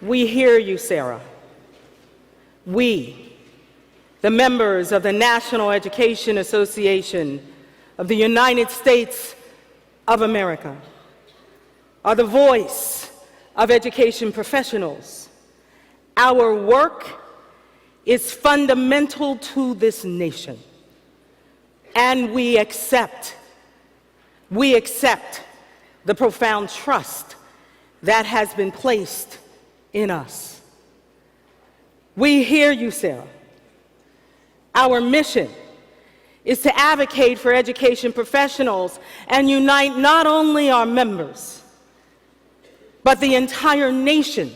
We hear you, Sarah. We, the members of the National Education Association of the United States of America, are the voice of education professionals. Our work is fundamental to this nation, and we accept the profound trust that has been placed in us. We hear you, Sarah. Our mission is to advocate for education professionals and unite not only our members, but the entire nation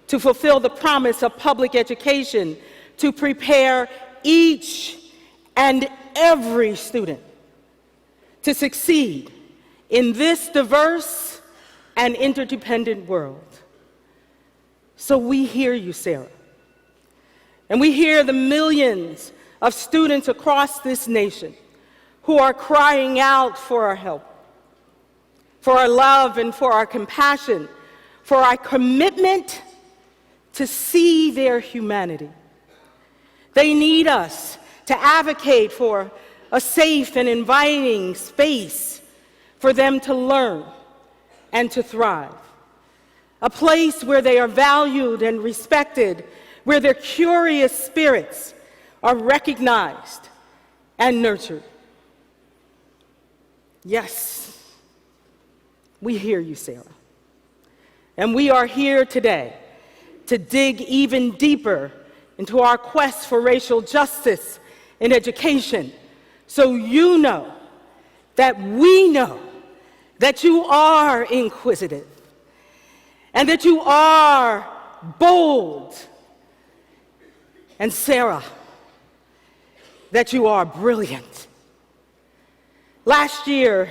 to fulfill the promise of public education to prepare each and every student to succeed in this diverse and interdependent world. So we hear you, Sarah. And we hear the millions of students across this nation who are crying out for our help, for our love and for our compassion, for our commitment to see their humanity. They need us to advocate for a safe and inviting space for them to learn and to thrive, a place where they are valued and respected, where their curious spirits are recognized and nurtured. Yes, we hear you, Sarah. And we are here today to dig even deeper into our quest for racial justice in education, so you know that we know that you are inquisitive and that you are bold, and Sarah, that you are brilliant. Last year,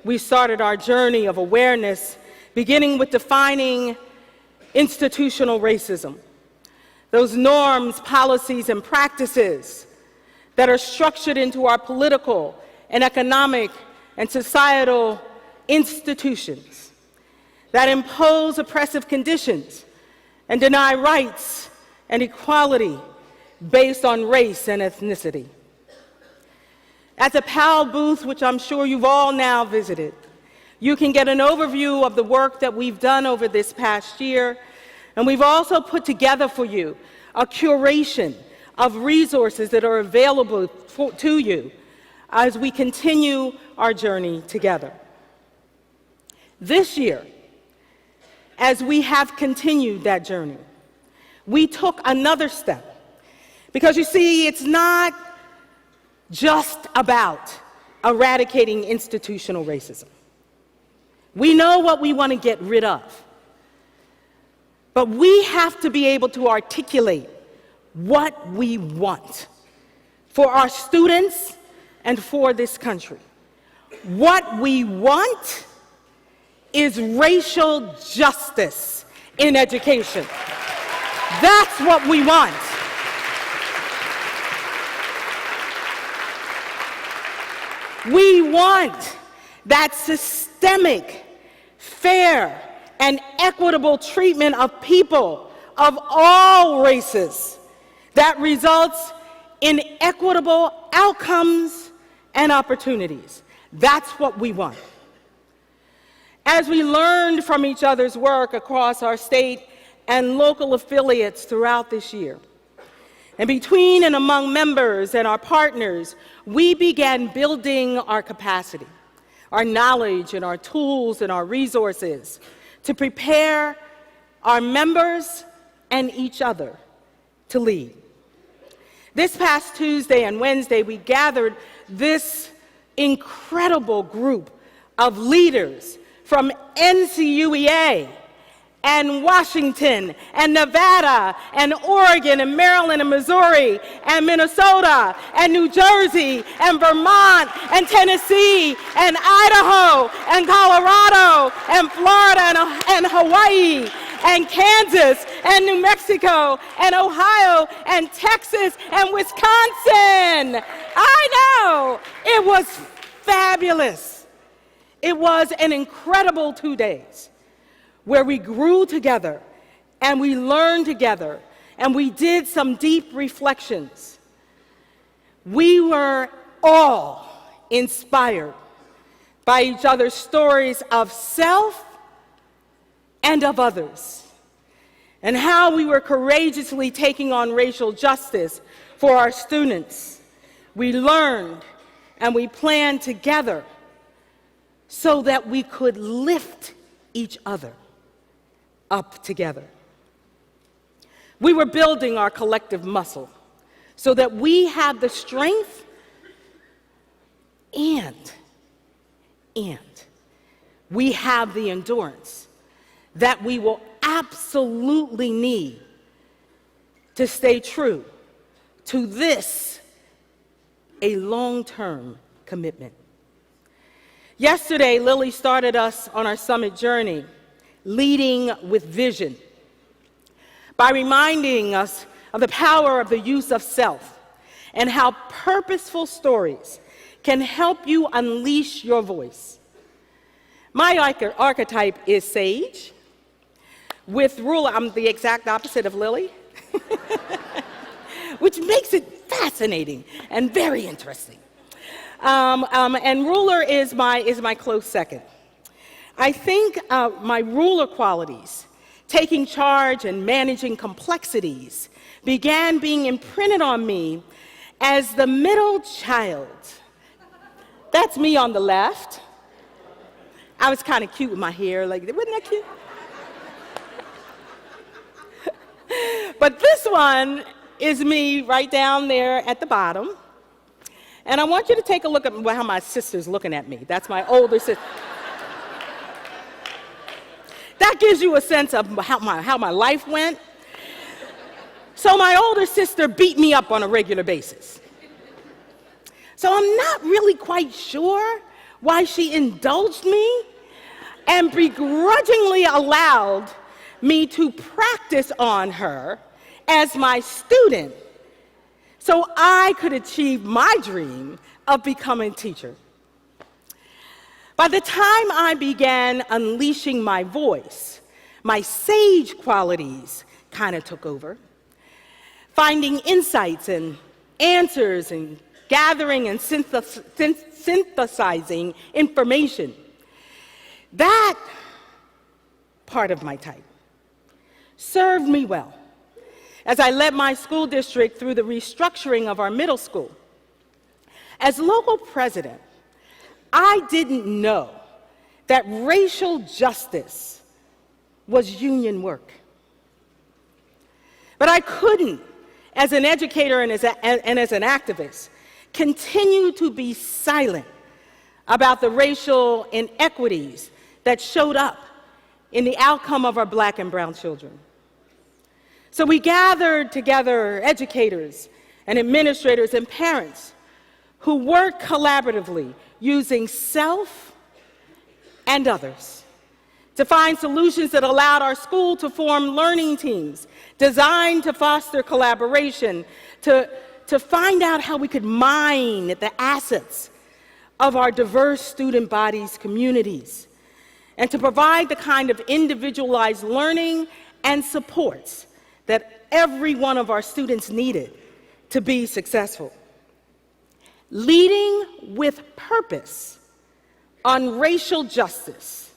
we started our journey of awareness, beginning with defining institutional racism, those norms, policies, and practices that are structured into our political and economic and societal institutions that impose oppressive conditions and deny rights and equality based on race and ethnicity. At the PAL booth, which I'm sure you've all now visited, you can get an overview of the work that we've done over this past year, and we've also put together for you a curation of resources that are available to you as we continue our journey together. This year, as we have continued that journey, we took another step. Because you see, it's not just about eradicating institutional racism. We know what we want to get rid of. But we have to be able to articulate what we want for our students and for this country. What we want is racial justice in education. That's what we want. We want that systemic, fair, and equitable treatment of people of all races that results in equitable outcomes and opportunities. That's what we want. As we learned from each other's work across our state and local affiliates throughout this year, and between and among members and our partners, we began building our capacity, our knowledge and our tools and our resources to prepare our members and each other to lead. This past Tuesday and Wednesday, we gathered this incredible group of leaders from NCUEA and Washington and Nevada and Oregon and Maryland and Missouri and Minnesota and New Jersey and Vermont and Tennessee and Idaho and Colorado and Florida and Hawaii and Kansas and New Mexico and Ohio and Texas and Wisconsin. I know, it was fabulous. It was an incredible 2 days where we grew together and we learned together, and we did some deep reflections. We were all inspired by each other's stories of self and of others, and how we were courageously taking on racial justice for our students. We learned and we planned together so that we could lift each other up together. We were building our collective muscle so that we have the strength and we have the endurance that we will absolutely need to stay true to this, a long-term commitment. Yesterday, Lily started us on our summit journey, leading with vision, by reminding us of the power of the use of self and how purposeful stories can help you unleash your voice. My archetype is sage. With ruler, I'm the exact opposite of Lily, which makes it fascinating and very interesting. And ruler is my close second. I think my ruler qualities, taking charge and managing complexities, began being imprinted on me as the middle child. That's me on the left. I was kind of cute with my hair, like, wasn't that cute? But this one is me right down there at the bottom. And I want you to take a look at how my sister's looking at me. That's my older sister. That gives you a sense of how my life went. So my older sister beat me up on a regular basis. So I'm not really quite sure why she indulged me and begrudgingly allowed me to practice on her as my student so I could achieve my dream of becoming a teacher. By the time I began unleashing my voice, my sage qualities kind of took over, finding insights and answers and gathering and synthesizing information. That part of my type served me well as I led my school district through the restructuring of our middle school. As local president, I didn't know that racial justice was union work. But I couldn't, as an educator and as an activist, continue to be silent about the racial inequities that showed up in the outcome of our Black and brown children. So we gathered together educators and administrators and parents who worked collaboratively using self and others to find solutions that allowed our school to form learning teams designed to foster collaboration, to find out how we could mine the assets of our diverse student bodies, communities, and to provide the kind of individualized learning and supports that every one of our students needed to be successful. Leading with purpose on racial justice,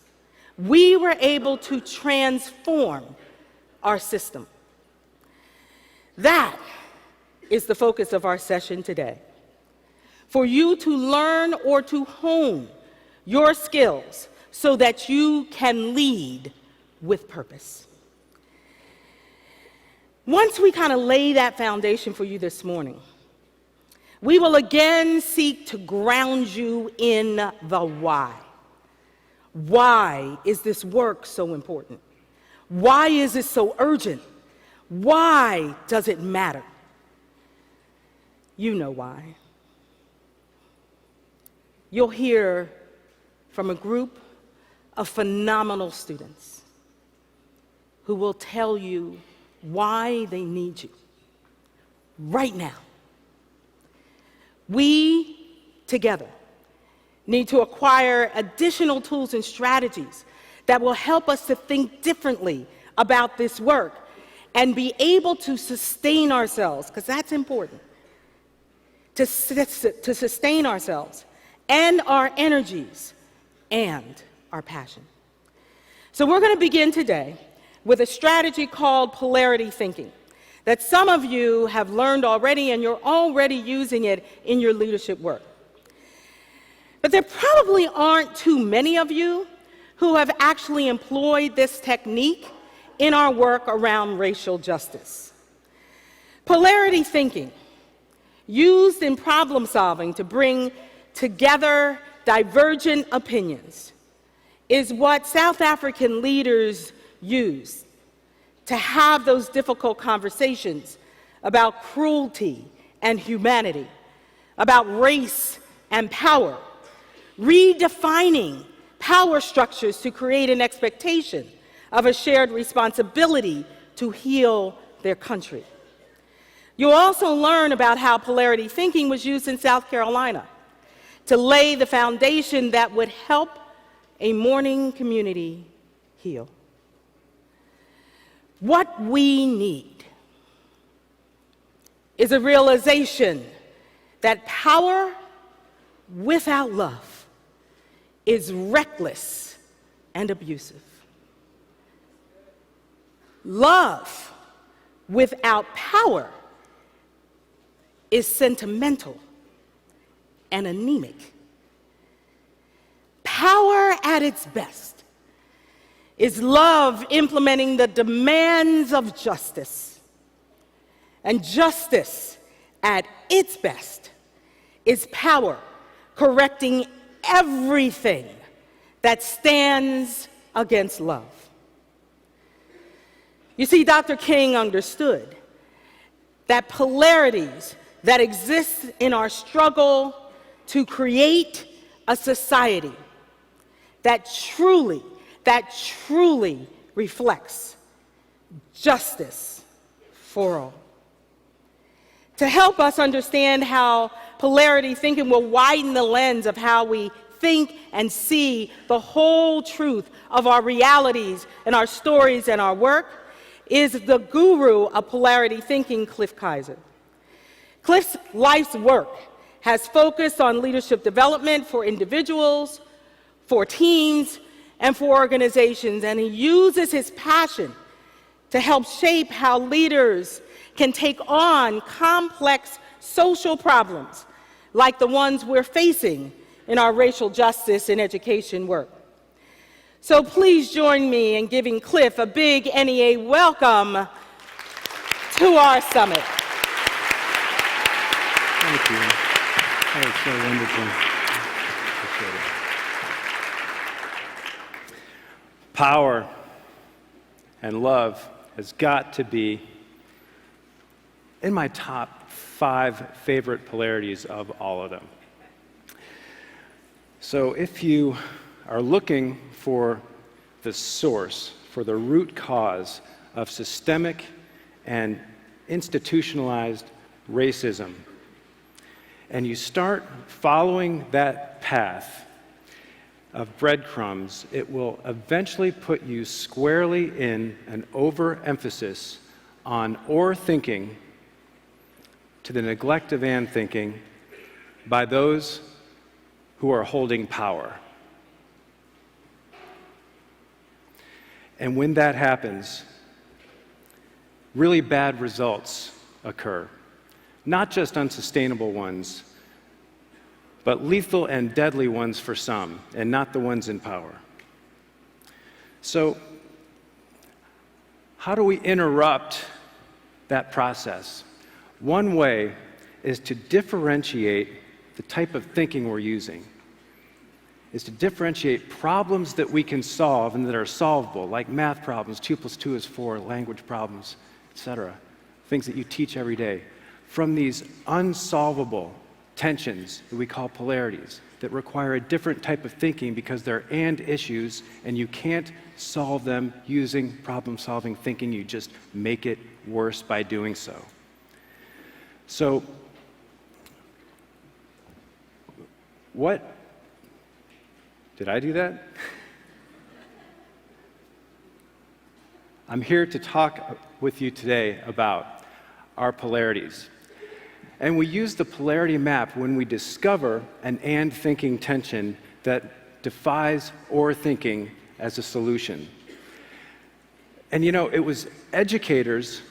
we were able to transform our system. That is the focus of our session today. For you to learn or to hone your skills so that you can lead with purpose. Once we kind of lay that foundation for you this morning, we will again seek to ground you in the why. Why is this work so important? Why is it so urgent? Why does it matter? You know why. You'll hear from a group of phenomenal students who will tell you why they need you right now. We, together, need to acquire additional tools and strategies that will help us to think differently about this work and be able to sustain ourselves, because that's important, to sustain ourselves and our energies and our passion. So we're going to begin today with a strategy called polarity thinking that some of you have learned already, and you're already using it in your leadership work. But there probably aren't too many of you who have actually employed this technique in our work around racial justice. Polarity thinking, used in problem solving to bring together divergent opinions, is what South African leaders use to have those difficult conversations about cruelty and humanity, about race and power, redefining power structures to create an expectation of a shared responsibility to heal their country. You'll also learn about how polarity thinking was used in South Carolina to lay the foundation that would help a mourning community heal. What we need is a realization that power without love is reckless and abusive. Love without power is sentimental and anemic. Power at its best is love implementing the demands of justice. And justice at its best is power correcting everything that stands against love. You see, Dr. King understood that polarities that exist in our struggle to create a society that truly reflects justice for all. To help us understand how polarity thinking will widen the lens of how we think and see the whole truth of our realities and our stories and our work is the guru of polarity thinking, Cliff Kayser. Cliff's life's work has focused on leadership development for individuals, for teams, and for organizations, and he uses his passion to help shape how leaders can take on complex social problems like the ones we're facing in our racial justice and education work. So please join me in giving Cliff a big NEA welcome to our summit. Thank you. That was so wonderful. Appreciate it. Power and love has got to be in my top 5 favorite polarities of all of them. So if you are looking for the source, for the root cause of systemic and institutionalized racism, and you start following that path of breadcrumbs, it will eventually put you squarely in an overemphasis on or thinking to the neglect of and thinking by those who are holding power. And when that happens, really bad results occur. Not just unsustainable ones, but lethal and deadly ones for some, and not the ones in power. So, how do we interrupt that process? One way is to differentiate the type of thinking we're using, is to differentiate problems that we can solve and that are solvable, like math problems, 2 + 2 is 4, language problems, etc., things that you teach every day, from these unsolvable tensions that we call polarities that require a different type of thinking because they're and issues, and you can't solve them using problem-solving thinking. You just make it worse by doing so. So, what? Did I do that? I'm here to talk with you today about our polarities. And we use the polarity map when we discover an and thinking tension that defies or thinking as a solution. And you know, it was educators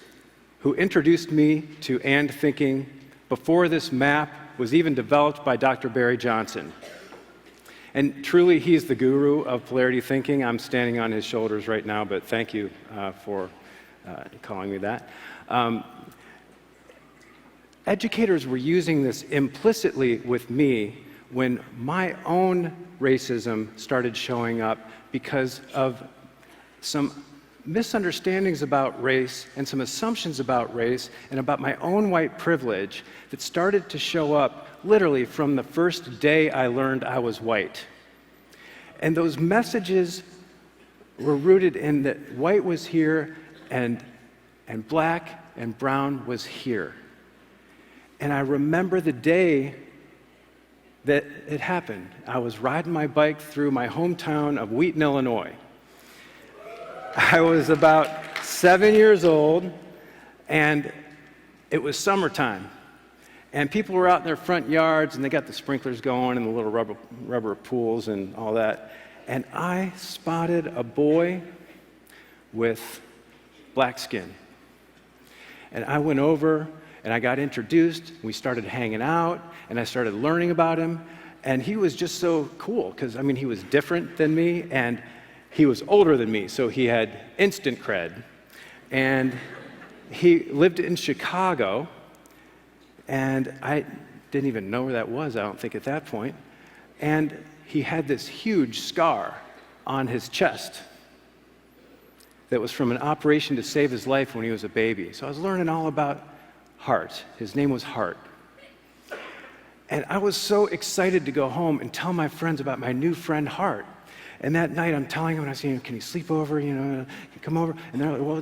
who introduced me to and thinking before this map was even developed by Dr. Barry Johnson. And truly, he's the guru of polarity thinking. I'm standing on his shoulders right now, but thank you for calling me that. Educators were using this implicitly with me when my own racism started showing up because of some misunderstandings about race and some assumptions about race and about my own white privilege that started to show up literally from the first day I learned I was white. And those messages were rooted in that white was here and black and brown was here. And I remember the day that it happened. I was riding my bike through my hometown of Wheaton, Illinois. I was about 7 years old, and it was summertime. And people were out in their front yards, and they got the sprinklers going and the little rubber pools and all that. And I spotted a boy with black skin. And I went over, and I got introduced. We started hanging out, and I started learning about him. And he was just so cool, because, I mean, he was different than me, and he was older than me, so he had instant cred. And he lived in Chicago, and I didn't even know where that was, I don't think, at that point. And he had this huge scar on his chest that was from an operation to save his life when he was a baby. So I was learning all about Hart. His name was Hart. And I was so excited to go home and tell my friends about my new friend Hart. And that night I'm telling them, and I was saying, can you sleep over, come over? And they're like, well,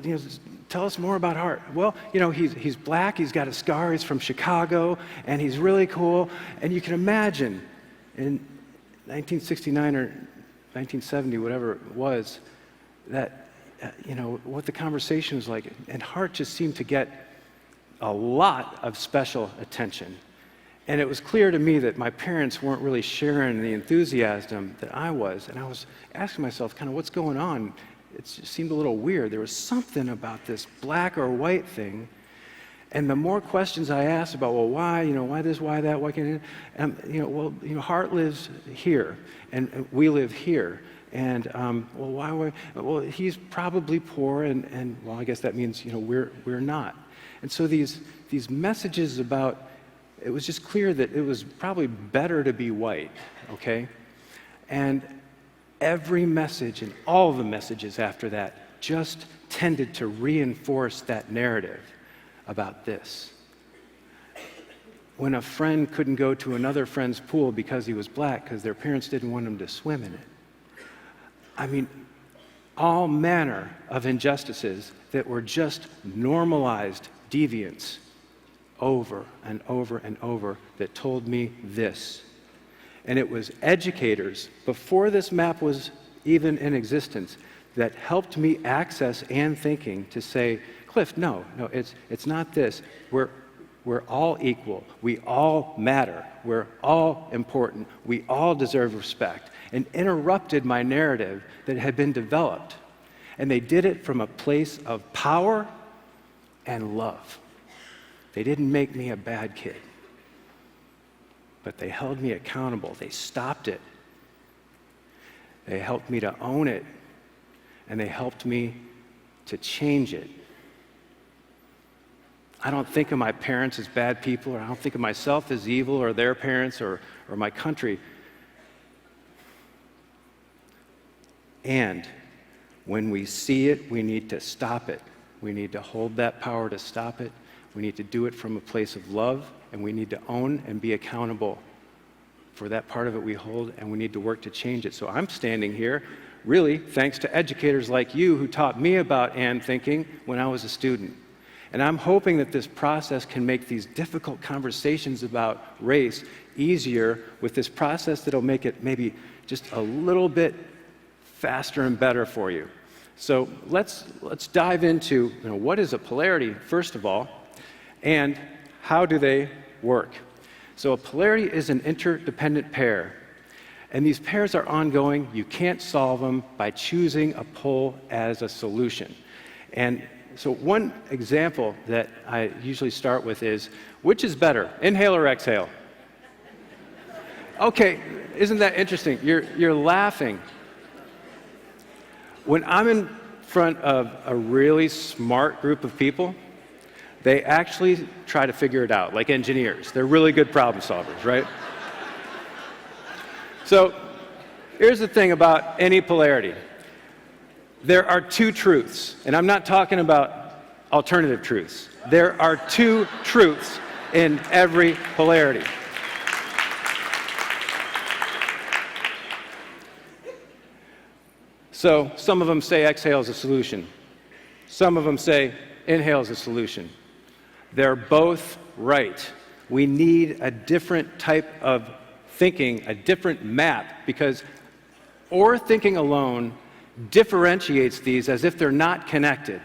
tell us more about Hart. Well, he's black, he's got a scar, he's from Chicago, and he's really cool. And you can imagine in 1969 or 1970, whatever it was, that, what the conversation was like. And Hart just seemed to get a lot of special attention. And it was clear to me that my parents weren't really sharing the enthusiasm that I was. And I was asking myself, kind of, what's going on? It just seemed a little weird. There was something about this black or white thing. And the more questions I asked about, well, why, why this, why that, why can't it? Hart lives here, and we live here. And, why? Well, he's probably poor, and well, I guess that means, we're not. And so these messages about, it was just clear that it was probably better to be white, okay? And every message and all the messages after that just tended to reinforce that narrative about this. When a friend couldn't go to another friend's pool because he was black because their parents didn't want him to swim in it. I mean, all manner of injustices that were just normalized deviance over and over and over that told me this. And it was educators, before this map was even in existence, that helped me access and thinking to say, Cliff, no, it's not this. We're all equal. We all matter. We're all important. We all deserve respect. And interrupted my narrative that had been developed. And they did it from a place of power and love. They didn't make me a bad kid, but they held me accountable. They stopped it. They helped me to own it, and they helped me to change it. I don't think of my parents as bad people, or I don't think of myself as evil, or their parents, or my country. And when we see it, we need to stop it. We need to hold that power to stop it. We need to do it from a place of love, and we need to own and be accountable for that part of it we hold, and we need to work to change it. So I'm standing here, really, thanks to educators like you who taught me about and thinking when I was a student. And I'm hoping that this process can make these difficult conversations about race easier with this process that'll make it maybe just a little bit faster and better for you. So let's dive into what is a polarity, first of all, and how do they work. So a polarity is an interdependent pair, and these pairs are ongoing. You can't solve them by choosing a pole as a solution. And so one example that I usually start with is, which is better, inhale or exhale? Okay, isn't that interesting? You're laughing. When I'm in front of a really smart group of people, they actually try to figure it out, like engineers. They're really good problem solvers, right? So here's the thing about any polarity. There are two truths, and I'm not talking about alternative truths. There are two truths in every polarity. So some of them say exhale is a solution. Some of them say inhale is a solution. They're both right. We need a different type of thinking, a different map, because or thinking alone differentiates these as if they're not connected,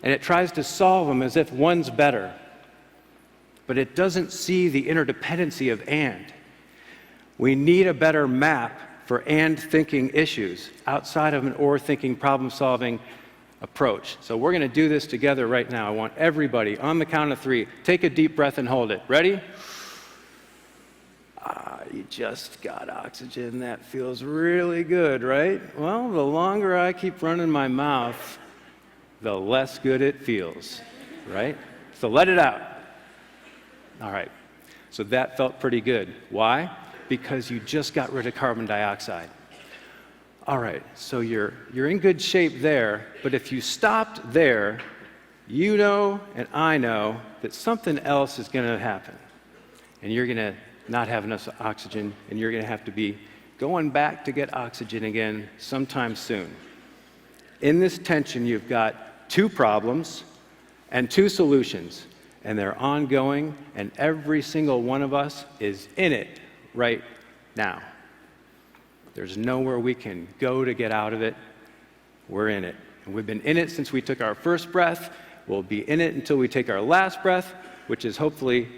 and it tries to solve them as if one's better, but it doesn't see the interdependency of and. We need a better map for and thinking issues outside of an or thinking problem solving approach. So we're going to do this together right now. I want everybody on the count of 3, take a deep breath and hold it. Ready? You just got oxygen. That feels really good, right? Well, the longer I keep running my mouth, the less good it feels, right? So let it out. All right. So that felt pretty good. Why? Because you just got rid of carbon dioxide. All right, so you're in good shape there, but if you stopped there, you know and I know that something else is going to happen. And you're going to not have enough oxygen, and you're going to have to be going back to get oxygen again sometime soon. In this tension, you've got 2 problems and 2 solutions, and they're ongoing, and every single one of us is in it right now. There's nowhere we can go to get out of it. We're in it. And we've been in it since we took our first breath. We'll be in it until we take our last breath, which is hopefully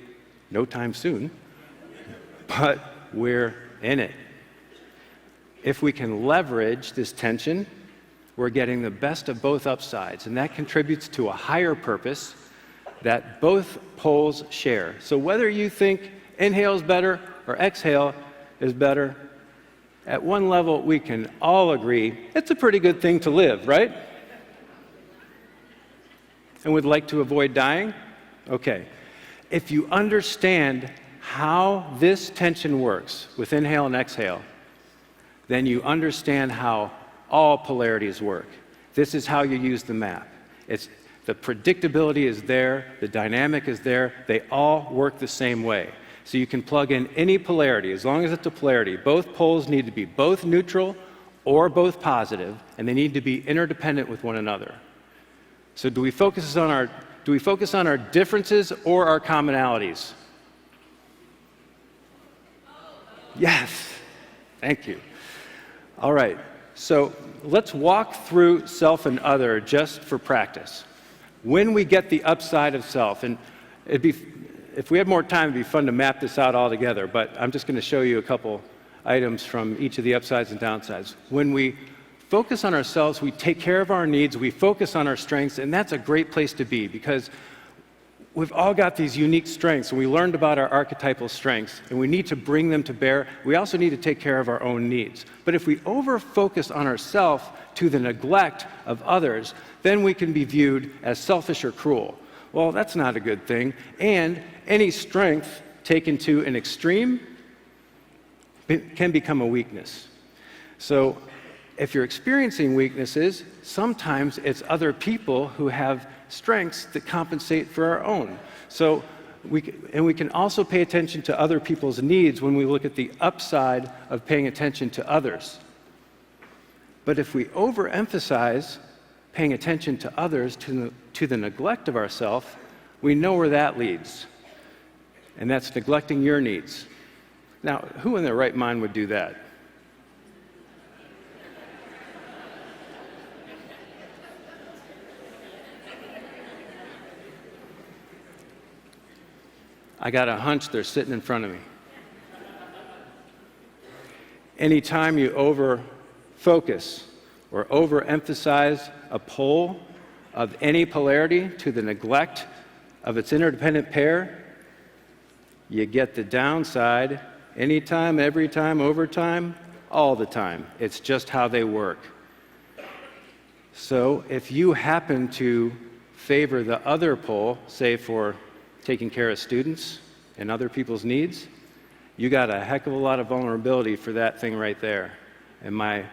no time soon. But we're in it. If we can leverage this tension, we're getting the best of both upsides, and that contributes to a higher purpose that both poles share. So whether you think inhale is better or exhale is better, at one level we can all agree it's a pretty good thing to live, right? And would like to avoid dying? Okay. If you understand how this tension works with inhale and exhale, then you understand how all polarities work. This is how you use the map. The predictability is there, the dynamic is there, they all work the same way. So you can plug in any polarity, as long as it's a polarity. Both poles need to be both neutral or both positive, and they need to be interdependent with one another. So do we focus on our differences or our commonalities? Yes, thank you. All right, so let's walk through self and other just for practice. When we get the upside of self, and if we had more time, it'd be fun to map this out all together, but I'm just going to show you a couple items from each of the upsides and downsides. When we focus on ourselves, we take care of our needs, we focus on our strengths, and that's a great place to be because we've all got these unique strengths, and we learned about our archetypal strengths, and we need to bring them to bear. We also need to take care of our own needs. But if we over-focus on ourselves to the neglect of others, then we can be viewed as selfish or cruel. Well, that's not a good thing. And any strength taken to an extreme can become a weakness. So if you're experiencing weaknesses, sometimes it's other people who have strengths that compensate for our own. So we can also pay attention to other people's needs when we look at the upside of paying attention to others. But if we overemphasize paying attention to others to the neglect of ourselves, we know where that leads. And that's neglecting your needs. Now, who in their right mind would do that? I got a hunch they're sitting in front of me. Anytime you over-focus or overemphasize a pole of any polarity to the neglect of its interdependent pair, you get the downside anytime, every time, over time, all the time. It's just how they work. So if you happen to favor the other pole, say for taking care of students and other people's needs, you got a heck of a lot of vulnerability for that thing right there. And my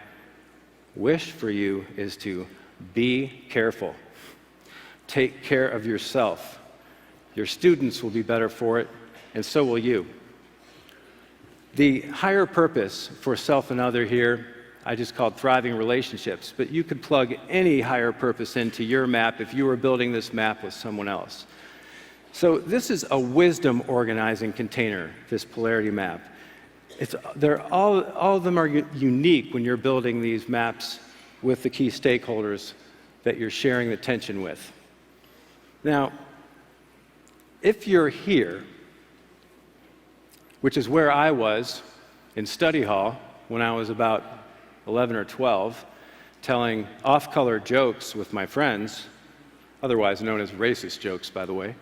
wish for you is to be careful. Take care of yourself. Your students will be better for it, and so will you. The higher purpose for self and other here, I just called thriving relationships, but you could plug any higher purpose into your map if you were building this map with someone else. So this is a wisdom organizing container, this polarity map. All of them are unique when you're building these maps with the key stakeholders that you're sharing the tension with. Now, if you're here, which is where I was in study hall when I was about 11 or 12, telling off-color jokes with my friends, otherwise known as racist jokes, by the way,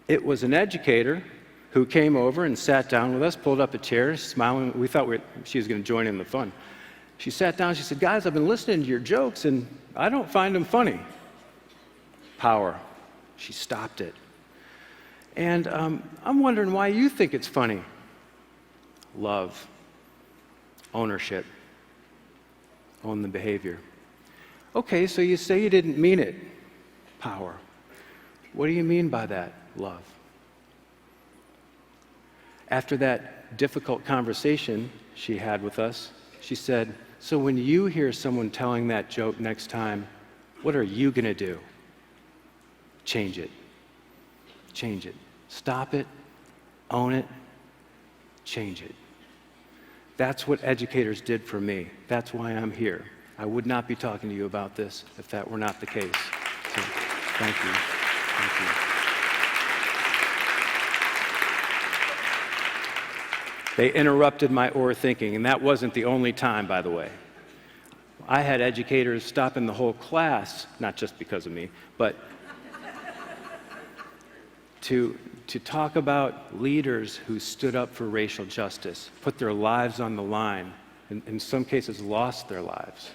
it was an educator who came over and sat down with us, pulled up a chair, smiling. We thought she was going to join in the fun. She sat down, she said, "Guys, I've been listening to your jokes, and I don't find them funny." Power. She stopped it. And I'm wondering why you think it's funny. Love. Ownership. Own the behavior. Okay, so you say you didn't mean it. Power. What do you mean by that? Love. After that difficult conversation she had with us, she said, "So when you hear someone telling that joke next time, what are you going to do?" Change it. Change it. Stop it. Own it. Change it. That's what educators did for me. That's why I'm here. I would not be talking to you about this if that were not the case. So, thank you. Thank you. They interrupted my or thinking, and that wasn't the only time, by the way. I had educators stopping the whole class, not just because of me, but to talk about leaders who stood up for racial justice, put their lives on the line, and in some cases lost their lives.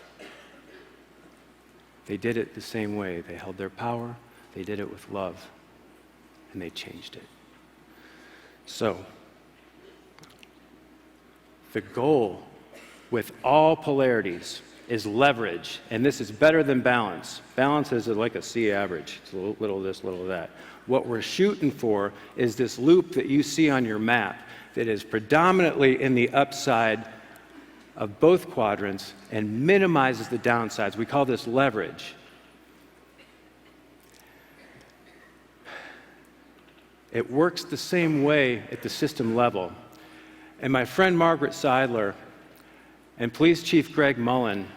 They did it the same way. They held their power, they did it with love, and they changed it. So, the goal with all polarities is leverage, and this is better than balance. Balance is like a C average. It's a little of this, little of that. What we're shooting for is this loop that you see on your map that is predominantly in the upside of both quadrants and minimizes the downsides. We call this leverage. It works the same way at the system level. And my friend Margaret Seidler and Police Chief Greg Mullen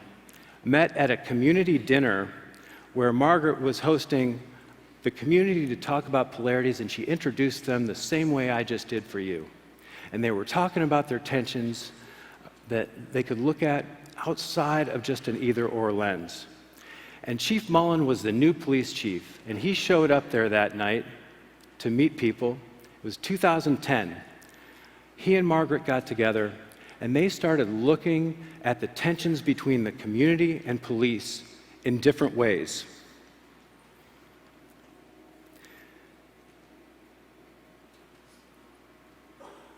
met at a community dinner where Margaret was hosting the community to talk about polarities, and she introduced them the same way I just did for you. And they were talking about their tensions that they could look at outside of just an either-or lens. And Chief Mullen was the new police chief, and he showed up there that night to meet people. It was 2010. He and Margaret got together, and they started looking at the tensions between the community and police in different ways.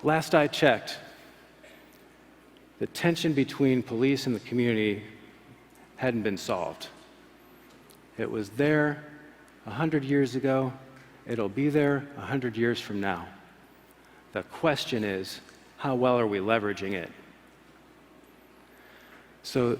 Last I checked, the tension between police and the community hadn't been solved. It was there 100 years ago. It'll be there 100 years from now. The question is, how well are we leveraging it? So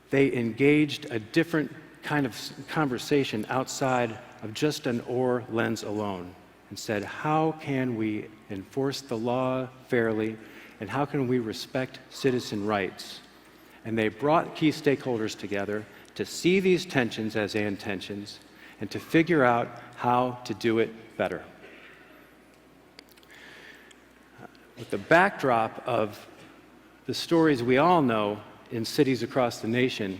they engaged a different kind of conversation outside of just an or lens alone and said, how can we enforce the law fairly, and how can we respect citizen rights? And they brought key stakeholders together to see these tensions as and tensions and to figure out how to do it better. with the backdrop of the stories we all know in cities across the nation,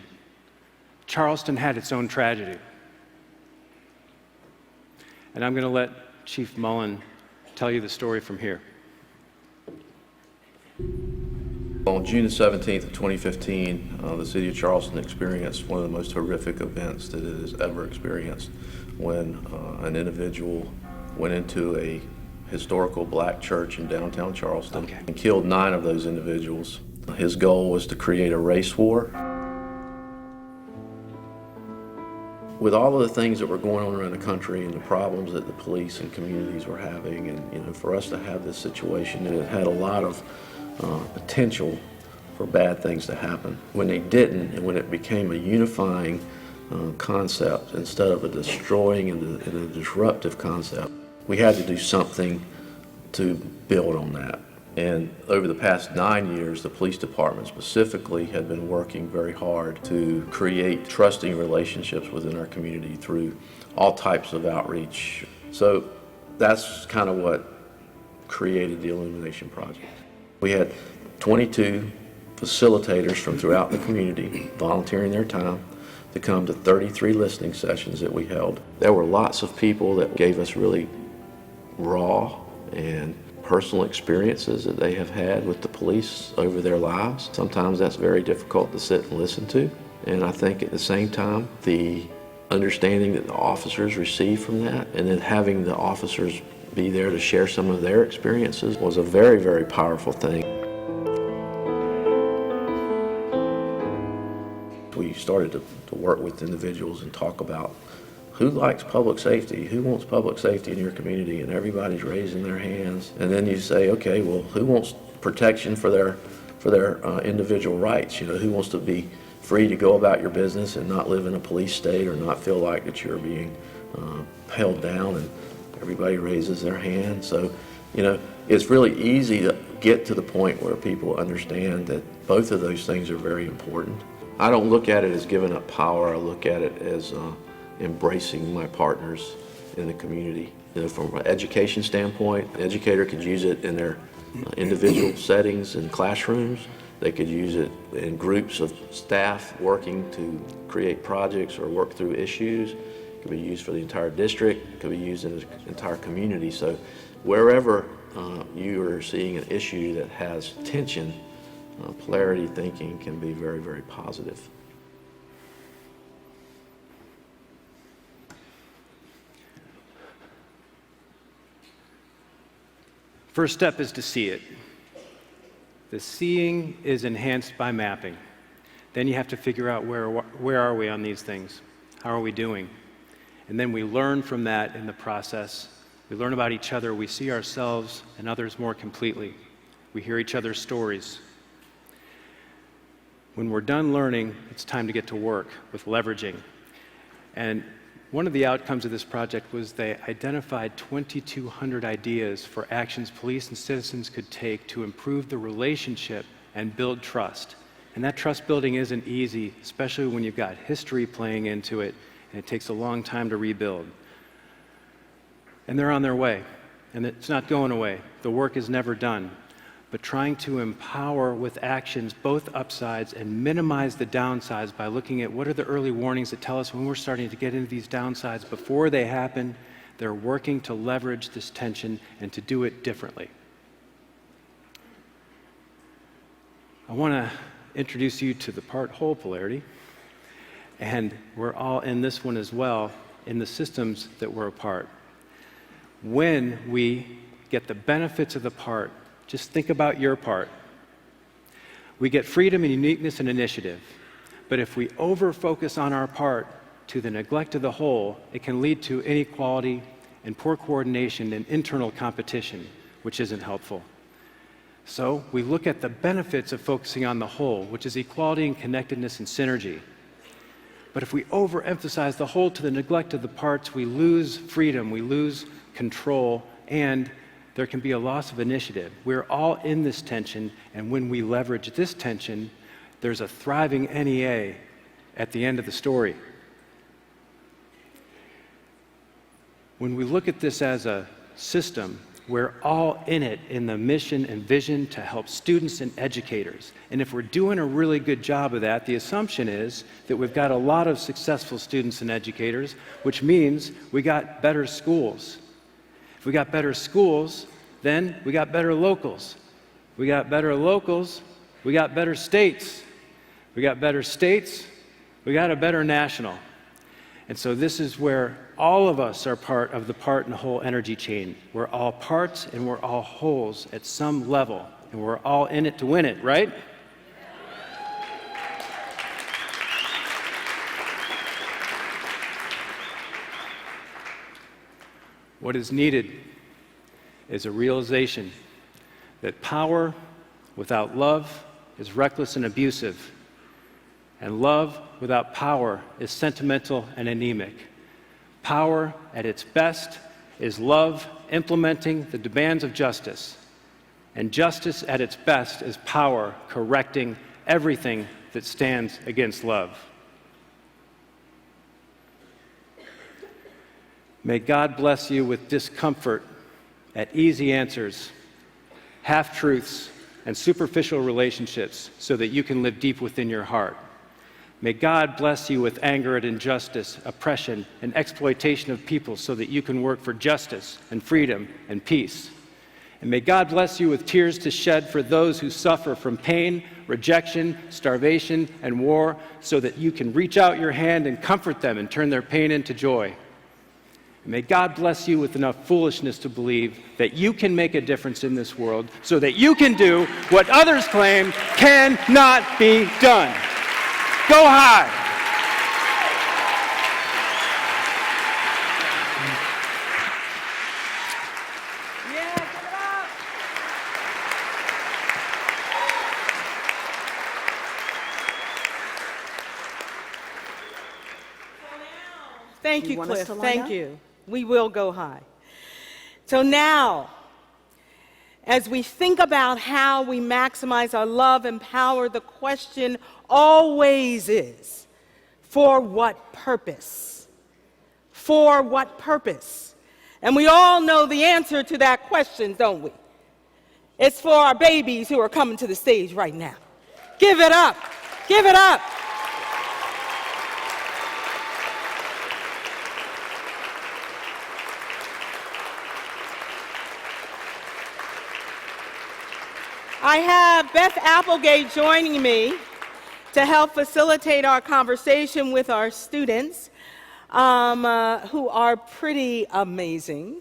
Charleston had its own tragedy. And I'm going to let Chief Mullen tell you the story from here. On June the 17th of 2015, the city of Charleston experienced one of the most horrific events that it has ever experienced when an individual went into a historical black church in downtown Charleston and killed 9 of those individuals. His goal was to create a race war. With all of the things that were going on around the country and the problems that the police and communities were having, and for us to have this situation, it had a lot of potential for bad things to happen. When they didn't, and when it became a unifying concept instead of a destroying and a disruptive concept, we had to do something to build on that. And over the past 9 years, the police department specifically had been working very hard to create trusting relationships within our community through all types of outreach. So that's kind of what created the Illumination Project. We had 22 facilitators from throughout the community volunteering their time to come to 33 listening sessions that we held. There were lots of people that gave us really raw and personal experiences that they have had with the police over their lives. Sometimes that's very difficult to sit and listen to. And I think at the same time, the understanding that the officers receive from that, and then having the officers be there to share some of their experiences, was a very, very powerful thing. We started to work with individuals and talk about who likes public safety, who wants public safety in your community, and everybody's raising their hands. And then you say, okay, well, who wants protection for their individual rights? Who wants to be free to go about your business and not live in a police state or not feel like that you're being held down? And everybody raises their hand. So, it's really easy to get to the point where people understand that both of those things are very important. I don't look at it as giving up power. I look at it as embracing my partners in the community. From an education standpoint, an educator could use it in their individual settings in classrooms. They could use it in groups of staff working to create projects or work through issues. It could be used for the entire district. It could be used in the entire community. So wherever you are seeing an issue that has tension, polarity thinking can be very, very positive. First step is to see it. The seeing is enhanced by mapping. Then you have to figure out where are we on these things? How are we doing? And then we learn from that in the process. We learn about each other. We see ourselves and others more completely. We hear each other's stories. When we're done learning, it's time to get to work with leveraging. And one of the outcomes of this project was they identified 2,200 ideas for actions police and citizens could take to improve the relationship and build trust. And that trust building isn't easy, especially when you've got history playing into it, and it takes a long time to rebuild. And they're on their way, and it's not going away. The work is never done. But trying to empower with actions both upsides and minimize the downsides by looking at what are the early warnings that tell us when we're starting to get into these downsides before they happen. They're working to leverage this tension and to do it differently. I want to introduce you to the part-whole polarity, and we're all in this one as well, in the systems that we're a part. When we get the benefits of the part, just think about your part. We get freedom and uniqueness and initiative. But if we over-focus on our part to the neglect of the whole, it can lead to inequality and poor coordination and internal competition, which isn't helpful. So we look at the benefits of focusing on the whole, which is equality and connectedness and synergy. But if we overemphasize the whole to the neglect of the parts, we lose freedom, we lose control, and there can be a loss of initiative. We're all in this tension, and when we leverage this tension, there's a thriving NEA at the end of the story. When we look at this as a system, We're all in it in the mission and vision to help students and educators. And if we're doing a really good job of that, the assumption is that we've got a lot of successful students and educators, which means we got better schools. If we got better schools, then we got better locals. We got better locals, we got better states. We got better states, we got a better national. And so this is where all of us are part of the part and whole energy chain. We're all parts and we're all wholes at some level, and we're all in it to win it, right? What is needed is a realization that power without love is reckless and abusive, and love without power is sentimental and anemic. Power at its best is love implementing the demands of justice, and justice at its best is power correcting everything that stands against love. May God bless you with discomfort at easy answers, half-truths, and superficial relationships so that you can live deep within your heart. May God bless you with anger at injustice, oppression, and exploitation of people so that you can work for justice and freedom and peace. And may God bless you with tears to shed for those who suffer from pain, rejection, starvation, and war so that you can reach out your hand and comfort them and turn their pain into joy. And may God bless you with enough foolishness to believe that you can make a difference in this world so that you can do what others claim cannot be done. Go high. Yeah, give it up. Thank you, want us Cliff. to line Thank up? you. We will go high. So now, as we think about how we maximize our love and power, the question always is, for what purpose? For what purpose? And we all know the answer to that question, don't we? It's for our babies who are coming to the stage right now. Give it up. Give it up. I have Beth Applegate joining me to help facilitate our conversation with our students, who are pretty amazing.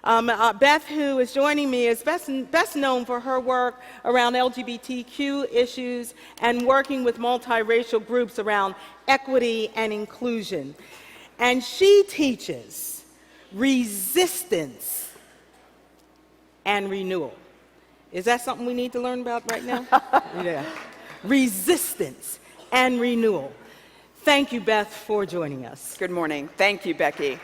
Beth, who is joining me, is best known for her work around LGBTQ issues and working with multiracial groups around equity and inclusion. And she teaches resistance and renewal. Is that something we need to learn about right now? Yeah. Resistance and renewal. Thank you, Beth, for joining us. Good morning. Thank you, Becky.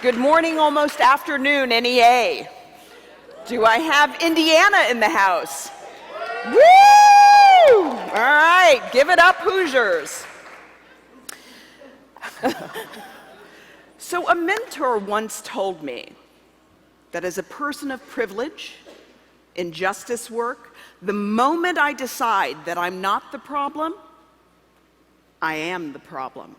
Good morning, almost afternoon, NEA. Do I have Indiana in the house? Woo! All right, give it up, Hoosiers. So a mentor once told me that as a person of privilege in justice work, the moment I decide that I'm not the problem, I am the problem.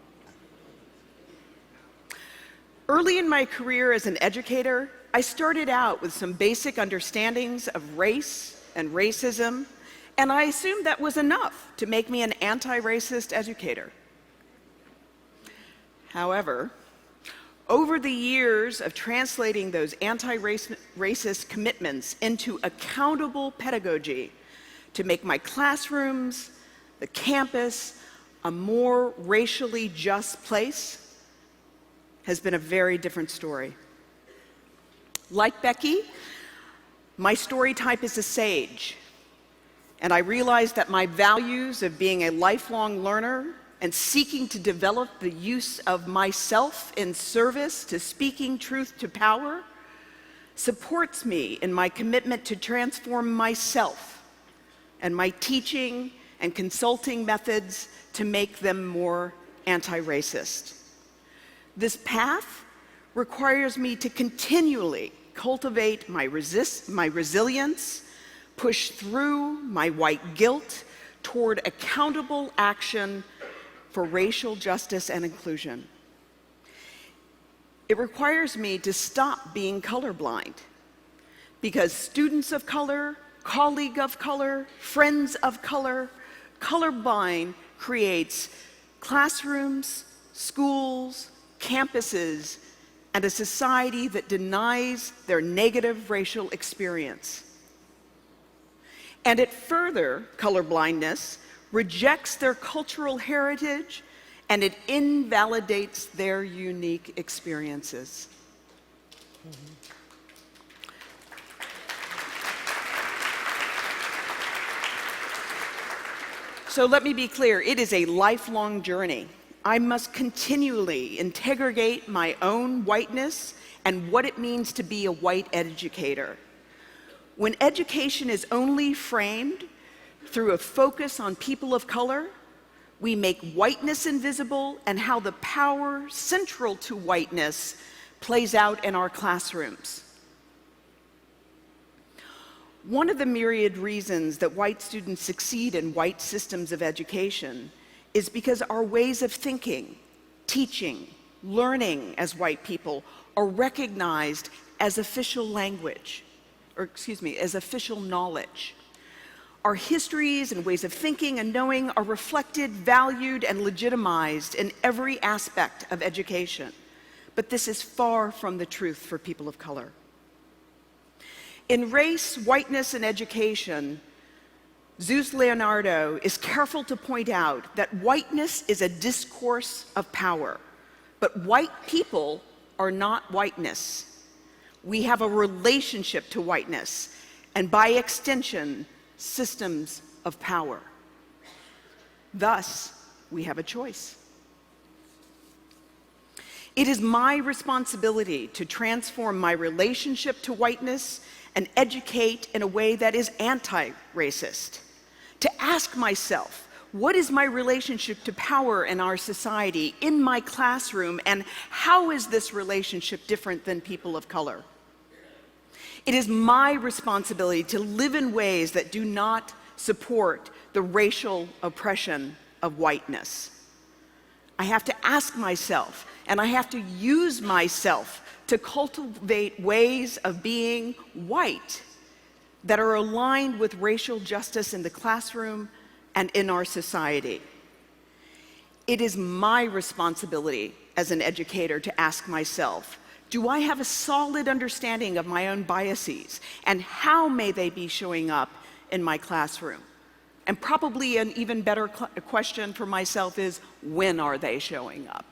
Early in my career as an educator, I started out with some basic understandings of race and racism, and I assumed that was enough to make me an anti-racist educator. However, over the years of translating those anti-racist commitments into accountable pedagogy to make my classrooms, the campus, a more racially just place has been a very different story. Like Becky, my story type is a sage, and I realized that my values of being a lifelong learner and seeking to develop the use of myself in service to speaking truth to power supports me in my commitment to transform myself and my teaching and consulting methods to make them more anti-racist. This path requires me to continually cultivate my resilience, push through my white guilt toward accountable action for racial justice and inclusion. It requires me to stop being colorblind, because students of color, colleagues of color, friends of color, colorblind creates classrooms, schools, campuses, and a society that denies their negative racial experience. And it further, colorblindness rejects their cultural heritage, and it invalidates their unique experiences. So let me be clear, it is a lifelong journey. I must continually interrogate my own whiteness and what it means to be a white educator. When education is only framed through a focus on people of color, we make whiteness invisible and how the power central to whiteness plays out in our classrooms. One of the myriad reasons that white students succeed in white systems of education is because our ways of thinking, teaching, learning as white people are recognized as official language, as official knowledge. Our histories and ways of thinking and knowing are reflected, valued, and legitimized in every aspect of education. But this is far from the truth for people of color. In Race, Whiteness, and Education, Zeus Leonardo is careful to point out that whiteness is a discourse of power, but white people are not whiteness. We have a relationship to whiteness, and by extension, systems of power. Thus, we have a choice. It is my responsibility to transform my relationship to whiteness and educate in a way that is anti-racist. To ask myself, what is my relationship to power in our society, in my classroom, and how is this relationship different than people of color? It is my responsibility to live in ways that do not support the racial oppression of whiteness. I have to ask myself, and I have to use myself to cultivate ways of being white that are aligned with racial justice in the classroom and in our society. It is my responsibility as an educator to ask myself, do I have a solid understanding of my own biases, and how may they be showing up in my classroom? And probably an even better question for myself is, when are they showing up?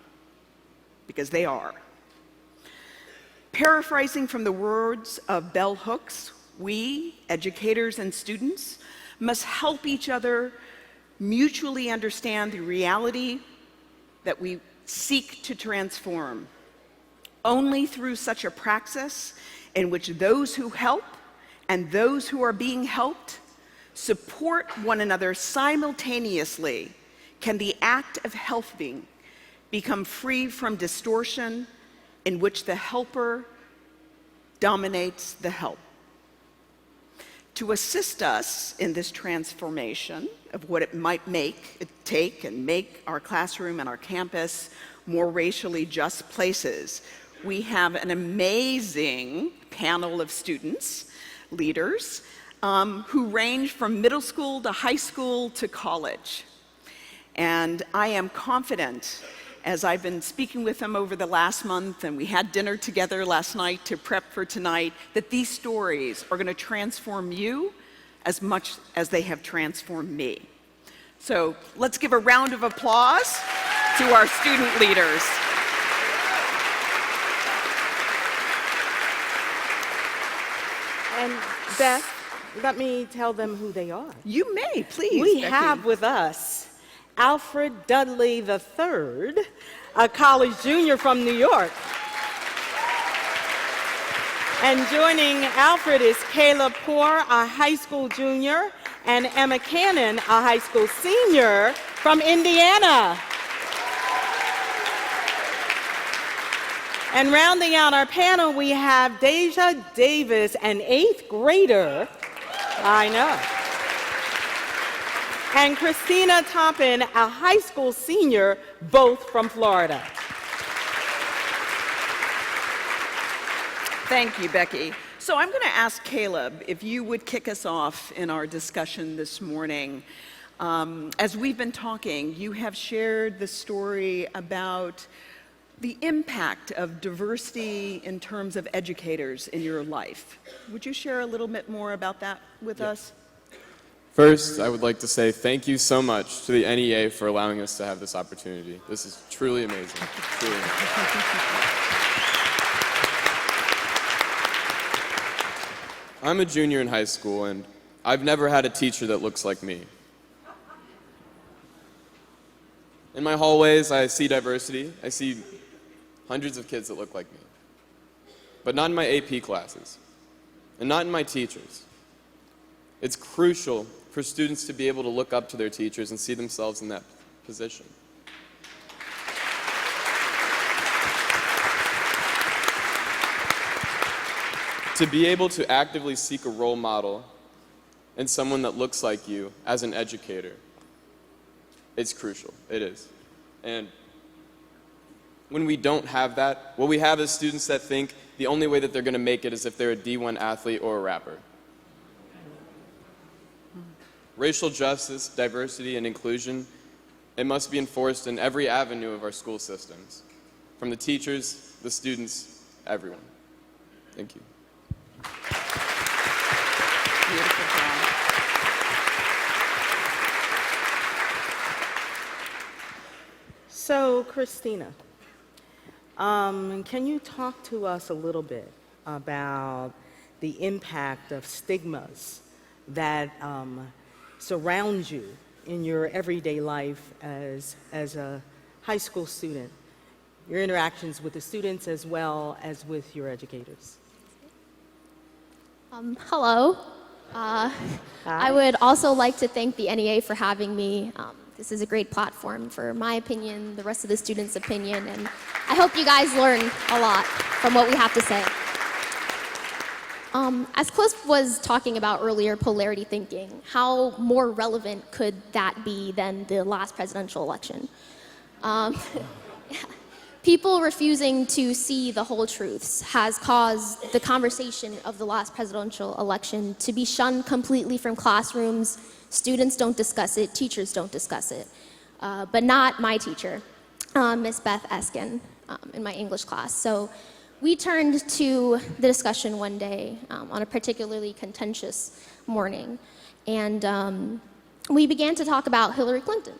Because they are. Paraphrasing from the words of bell hooks, we, educators and students, must help each other mutually understand the reality that we seek to transform. Only through such a praxis in which those who help and those who are being helped support one another simultaneously can the act of helping become free from distortion in which the helper dominates the help. To assist us in this transformation of what it might take and make our classroom and our campus more racially just places, we have an amazing panel of students, leaders, who range from middle school to high school to college. And I am confident, as I've been speaking with them over the last month, and we had dinner together last night to prep for tonight, that these stories are going to transform you as much as they have transformed me. So let's give a round of applause to our student leaders. And Beth, let me tell them who they are. You may, please, We Becky. have with us Alfred Dudley III, a college junior from New York. And joining Alfred is Kayla Poer, a high school junior, and Emma Cannon, a high school senior from Indiana. And rounding out our panel, we have Daija Davis, an 8th grader. I know. And Cristina Toppin, a high school senior, both from Florida. Thank you, Becky. So I'm going to ask Caleb if you would kick us off in our discussion this morning. As we've been talking, you have shared the story about the impact of diversity in terms of educators in your life. Would you share a little bit more about that with us? First, I would like to say thank you so much to the NEA for allowing us to have this opportunity. This is truly amazing. Truly amazing. I'm a junior in high school, and I've never had a teacher that looks like me. In my hallways, I see diversity. I see hundreds of kids that look like me. But not in my AP classes, and not in my teachers. It's crucial for students to be able to look up to their teachers and see themselves in that position. To be able to actively seek a role model and someone that looks like you as an educator, it's crucial. It is. And when we don't have that, what we have is students that think the only way that they're going to make it is if they're a D1 athlete or a rapper. Racial justice, diversity, and inclusion, it must be enforced in every avenue of our school systems, from the teachers, the students, everyone. Thank you. Beautiful job. So, Cristina, can you talk to us a little bit about the impact of stigmas that surround you in your everyday life as a high school student, your interactions with the students as well as with your educators? Hello. I would also like to thank the NEA for having me. This is a great platform for my opinion, the rest of the students' opinion, and I hope you guys learn a lot from what we have to say. As Cliff was talking about earlier, polarity thinking, how more relevant could that be than the last presidential election? People refusing to see the whole truths has caused the conversation of the last presidential election to be shunned completely from classrooms. Students don't discuss it, teachers don't discuss it, but not my teacher, Miss Beth Eskin, in my English class. So we turned to the discussion one day on a particularly contentious morning, and we began to talk about Hillary Clinton.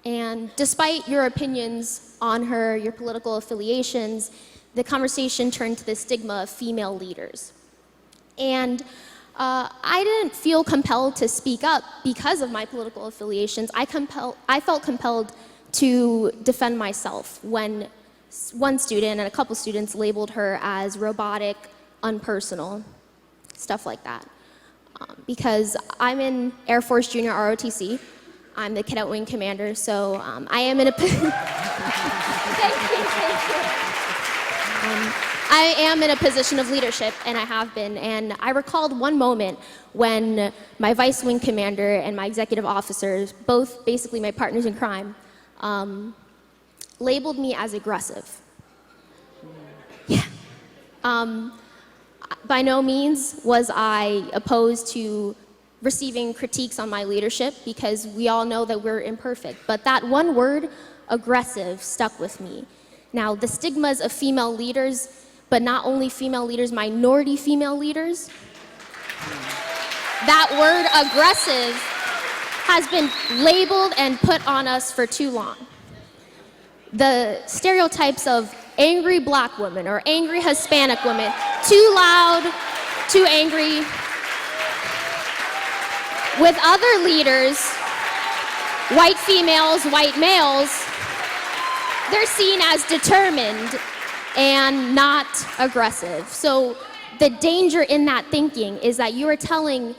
And despite your opinions on her, your political affiliations, the conversation turned to the stigma of female leaders. And I didn't feel compelled to speak up because of my political affiliations. I felt compelled to defend myself when one student and a couple students labeled her as robotic, unpersonal, stuff like that. Because I'm in Air Force Junior ROTC. I'm the cadet wing commander, so I am in a I am in a position of leadership, and I have been. And I recalled one moment when my vice wing commander and my executive officers, both basically my partners in crime, labeled me as aggressive. Yeah. By no means was I opposed to receiving critiques on my leadership, because we all know that we're imperfect. But that one word, aggressive, stuck with me. Now, the stigmas of female leaders, but not only female leaders, minority female leaders, that word aggressive has been labeled and put on us for too long. The stereotypes of angry black women or angry Hispanic women, too loud, too angry. With other leaders, white females, white males, they're seen as determined and not aggressive. So the danger in that thinking is that you are telling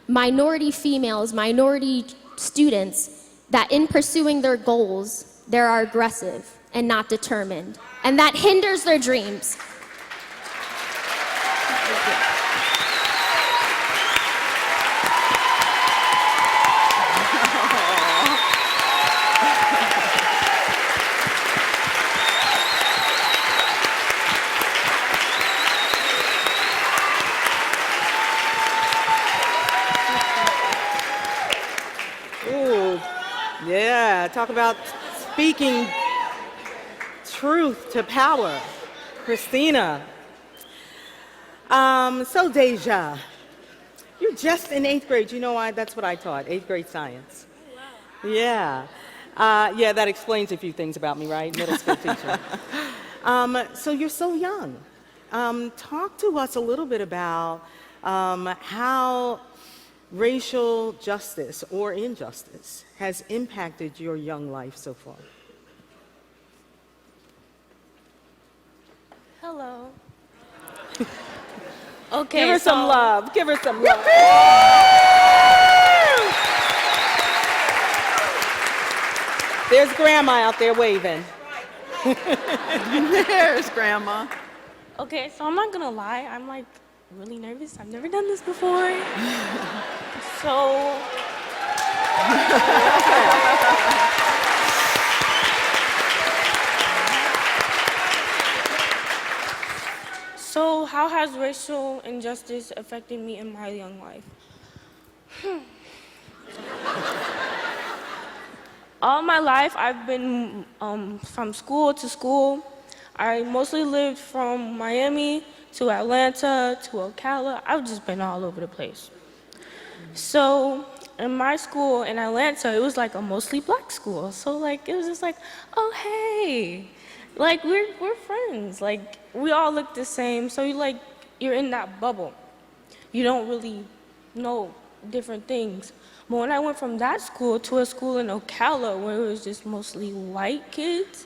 minority females, minority students, that in pursuing their goals, they are aggressive. and not determined, and that hinders their dreams. Ooh, yeah, talk about speaking truth to power. Cristina. So Daija, you're just in 8th grade. You know why? That's what I taught, 8th grade science. Oh, wow. Yeah. Yeah, that explains a few things about me, right? Middle school teacher. So you're so young. Talk to us a little bit about how racial justice or injustice has impacted your young life so far. Hello. Okay, Give her some love. Give her some love. There's Grandma out there waving. There's Grandma. Okay, so I'm not gonna lie, I'm like really nervous. I've never done this before. So So how has racial injustice affected me in my young life? All my life, I've been from school to school. I mostly lived from Miami to Atlanta to Ocala. I've just been all over the place. So in my school in Atlanta, it was like a mostly black school. So like it was just like, oh hey, like we're friends. Like we all look the same. So you're in that bubble. You don't really know different things. But when I went from that school to a school in Ocala where it was just mostly white kids,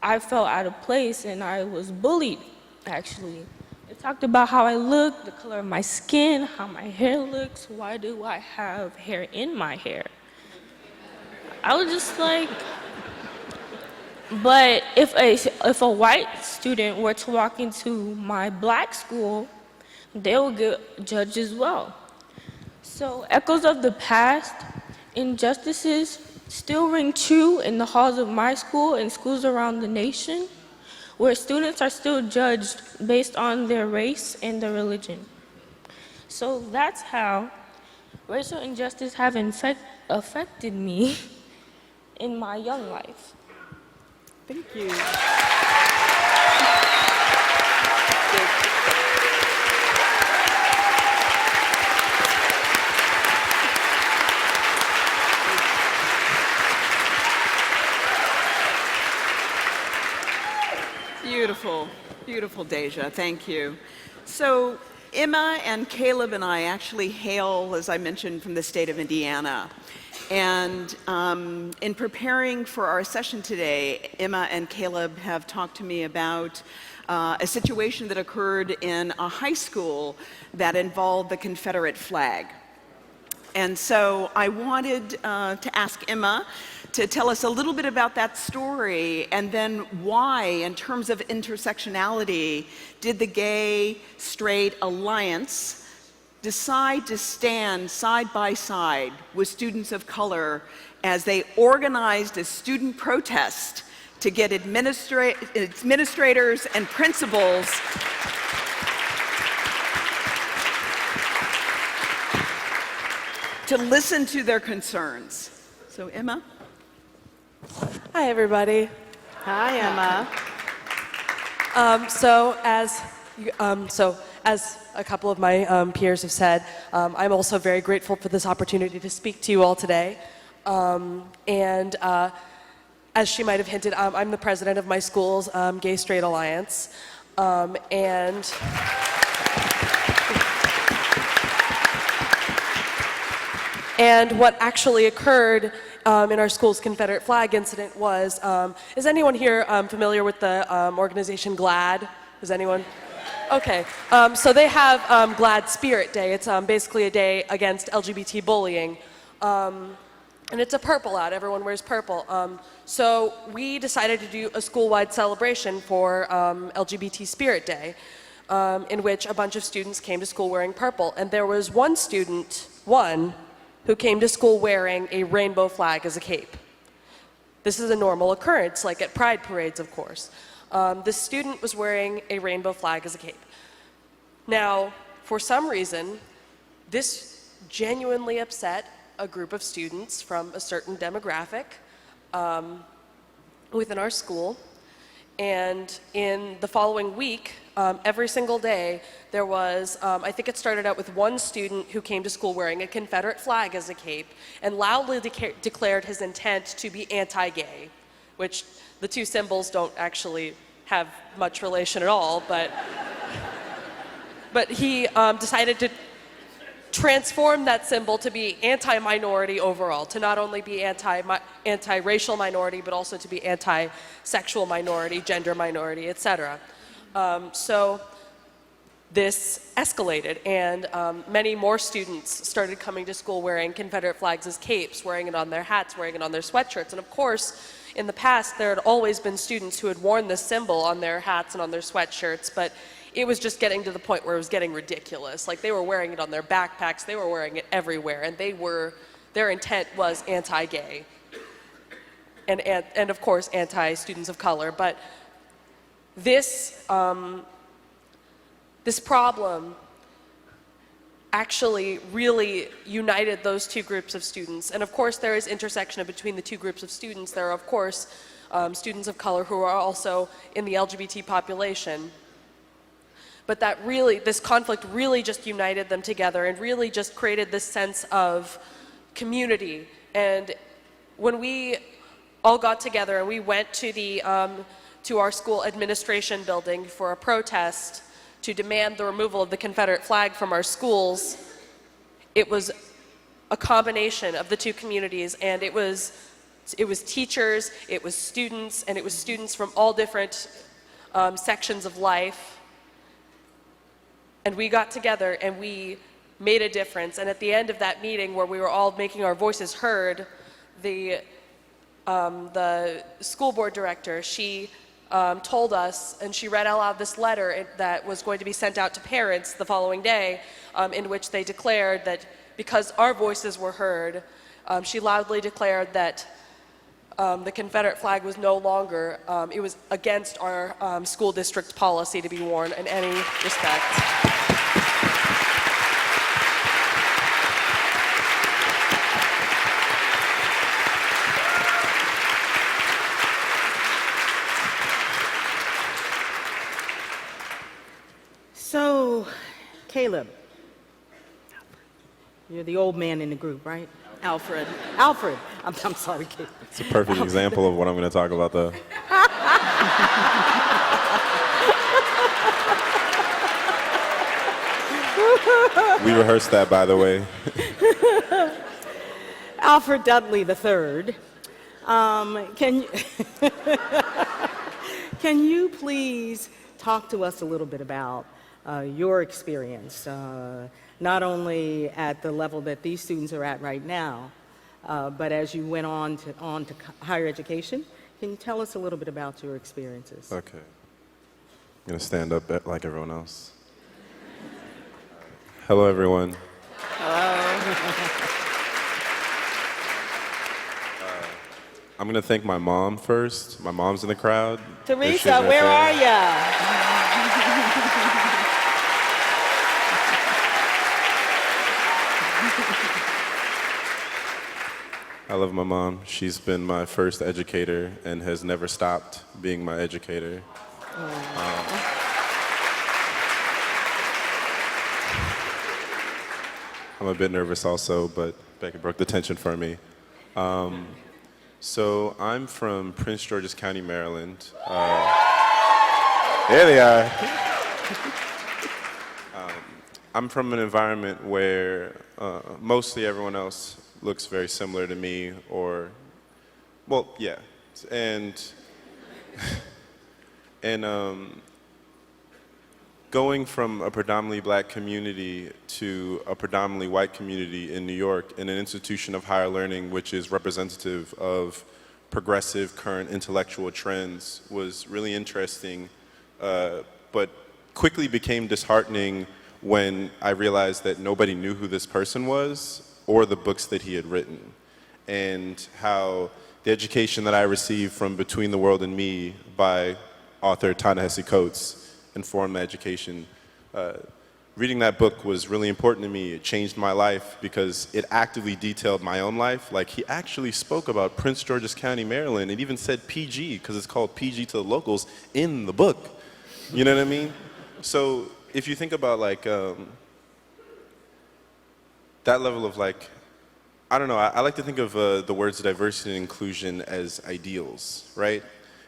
I felt out of place and I was bullied, actually. It talked about how I look, the color of my skin, how my hair looks, why do I have hair in my hair? I was just like, but if a white student were to walk into my black school, they would get judged as well. So echoes of the past, injustices still ring true in the halls of my school and schools around the nation, where students are still judged based on their race and their religion. So that's how racial injustice have affected me in my young life. Thank you. Beautiful, beautiful, Daija. Thank you. So Emma and Caleb and I actually hail, as I mentioned, from the state of Indiana. And in preparing for our session today, Emma and Caleb have talked to me about a situation that occurred in a high school that involved the Confederate flag. And so I wanted to ask Emma to tell us a little bit about that story, and then why, in terms of intersectionality, did the gay-straight alliance decide to stand side by side with students of color as they organized a student protest to get administrators and principals to listen to their concerns. So Emma? Hi, everybody. Hi, Emma. So as a couple of my peers have said, I'm also very grateful for this opportunity to speak to you all today. And as she might have hinted, I'm the president of my school's Gay Straight Alliance. And what actually occurred in our school's Confederate flag incident was, is anyone here familiar with the organization GLAAD? Is anyone? Okay, so they have GLAAD Spirit Day. It's basically a day against LGBT bullying. And it's a purple out. Everyone wears purple. So we decided to do a school-wide celebration for LGBT Spirit Day, in which a bunch of students came to school wearing purple. And there was one student, who came to school wearing a rainbow flag as a cape. This is a normal occurrence, like at pride parades, of course. This student was wearing a rainbow flag as a cape. Now, for some reason, this genuinely upset a group of students from a certain demographic within our school. And in the following week, every single day, there was, I think it started out with one student who came to school wearing a Confederate flag as a cape and loudly declared his intent to be anti-gay, which the two symbols don't actually have much relation at all, but he decided to transform that symbol to be anti-minority overall, to not only be anti-racial minority, but also to be anti-sexual minority, gender minority, etc. So this escalated, and many more students started coming to school wearing Confederate flags as capes, wearing it on their hats, wearing it on their sweatshirts. And of course, in the past, there had always been students who had worn this symbol on their hats and on their sweatshirts, but it was just getting to the point where it was getting ridiculous. Like, they were wearing it on their backpacks, they were wearing it everywhere, and their intent was anti-gay. And of course, anti-students of color. But this problem actually really united those two groups of students. And of course, there is intersection between the two groups of students. There are, of course, students of color who are also in the LGBT population. But this conflict really just united them together and really just created this sense of community. And when we all got together and we went to our school administration building for a protest to demand the removal of the Confederate flag from our schools, it was a combination of the two communities, and it was teachers, it was students, and it was students from all different sections of life. And we got together and we made a difference. And at the end of that meeting, where we were all making our voices heard, the school board director, she told us, and she read out loud this letter that was going to be sent out to parents the following day, in which they declared that because our voices were heard, she loudly declared that the Confederate flag was no longer, it was against our school district policy to be worn in any respect. So, Caleb, you're the old man in the group, right? Alfred. Alfred. I'm sorry, Caleb. It's a perfect example of what I'm going to talk about, though. We rehearsed that, by the way. Alfred Dudley III. Can you please talk to us a little bit about your experience, not only at the level that these students are at right now, but as you went on to higher education? Can you tell us a little bit about your experiences? Okay. I'm going to stand up like everyone else. Hello, everyone. I'm going to thank my mom first. My mom's in the crowd. Teresa, where are ya? I love my mom. She's been my first educator and has never stopped being my educator. I'm a bit nervous also, but Becky broke the tension for me. So I'm from Prince George's County, Maryland. There they are. I'm from an environment where mostly everyone else looks very similar to me, or, well, yeah. And going from a predominantly black community to a predominantly white community in New York in an institution of higher learning which is representative of progressive current intellectual trends was really interesting, but quickly became disheartening when I realized that nobody knew who this person was or the books that he had written, and how the education that I received from Between the World and Me by author Ta-Nehisi Coates informed my education. Reading that book was really important to me. It changed my life because it actively detailed my own life. Like, he actually spoke about Prince George's County, Maryland. It even said PG, because it's called PG to the locals in the book. You know what I mean? So if you think about like that level of like, I don't know, I like to think of the words diversity and inclusion as ideals, right?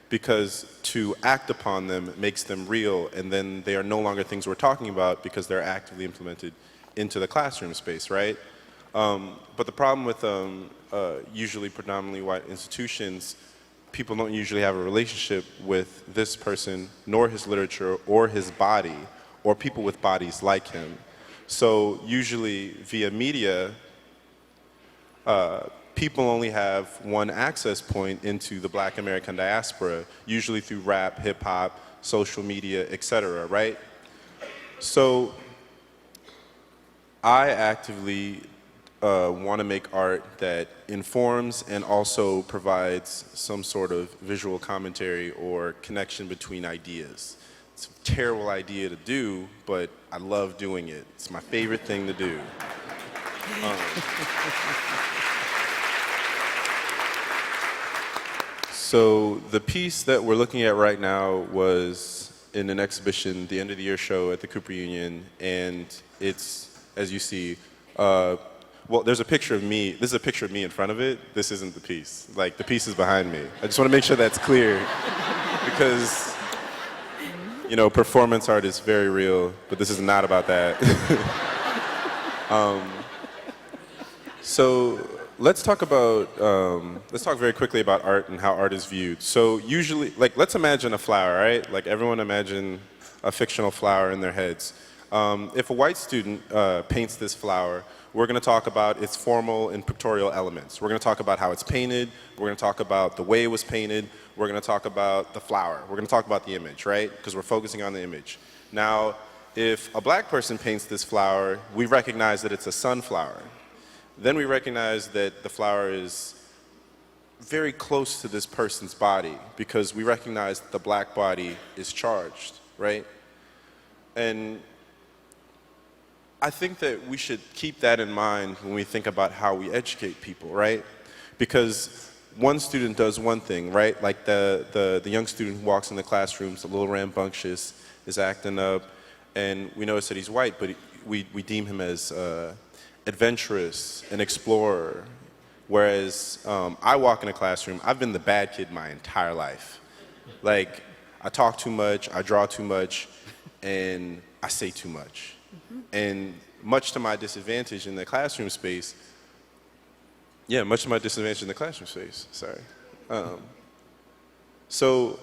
Because to act upon them makes them real, and then they are no longer things we're talking about because they're actively implemented into the classroom space, right? But the problem with usually predominantly white institutions, people don't usually have a relationship with this person, nor his literature, or his body, or people with bodies like him. So usually via media, people only have one access point into the Black American diaspora, usually through rap, hip hop, social media, etc., right? So I actively want to make art that informs and also provides some sort of visual commentary or connection between ideas. It's a terrible idea to do, but I love doing it. It's my favorite thing to do. So the piece that we're looking at right now was in an exhibition, the end of the year show at the Cooper Union, and it's, as you see, well, there's a picture of me. This is a picture of me in front of it. This isn't the piece. Like, the piece is behind me. I just want to make sure that's clear because, you know, performance art is very real, but this is not about that. So let's talk very quickly about art and how art is viewed. So usually, like, let's imagine a flower, right? Like, everyone imagine a fictional flower in their heads. If a white student paints this flower, we're going to talk about its formal and pictorial elements. We're going to talk about how it's painted. We're going to talk about the way it was painted. We're going to talk about the flower. We're going to talk about the image, right? Because we're focusing on the image. Now, if a black person paints this flower, we recognize that it's a sunflower. Then we recognize that the flower is very close to this person's body because we recognize that the black body is charged, right? And I think that we should keep that in mind when we think about how we educate people, right? Because one student does one thing, right? Like the young student who walks in the classroom is a little rambunctious, is acting up, and we notice that he's white, but we deem him as adventurous, an explorer. Whereas I walk in a classroom, I've been the bad kid my entire life. Like, I talk too much, I draw too much, and I say too much. And much to my disadvantage in the classroom space, sorry. So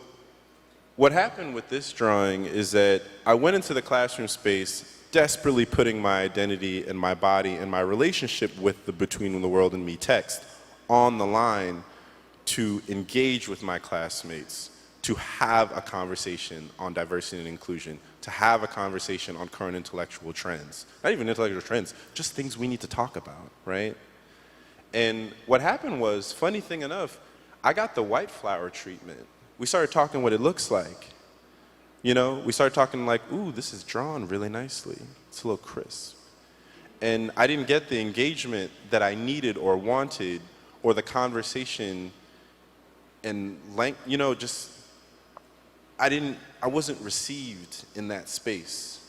what happened with this drawing is that I went into the classroom space desperately putting my identity and my body and my relationship with the Between the World and Me text on the line to engage with my classmates, to have a conversation on diversity and inclusion, to have a conversation on current intellectual trends. Not even intellectual trends, just things we need to talk about, right? And what happened was, funny thing enough, I got the white flower treatment. We started talking what it looks like. You know, we started talking like, ooh, this is drawn really nicely. It's a little crisp. And I didn't get the engagement that I needed or wanted, or the conversation and length, you know, just, I wasn't received in that space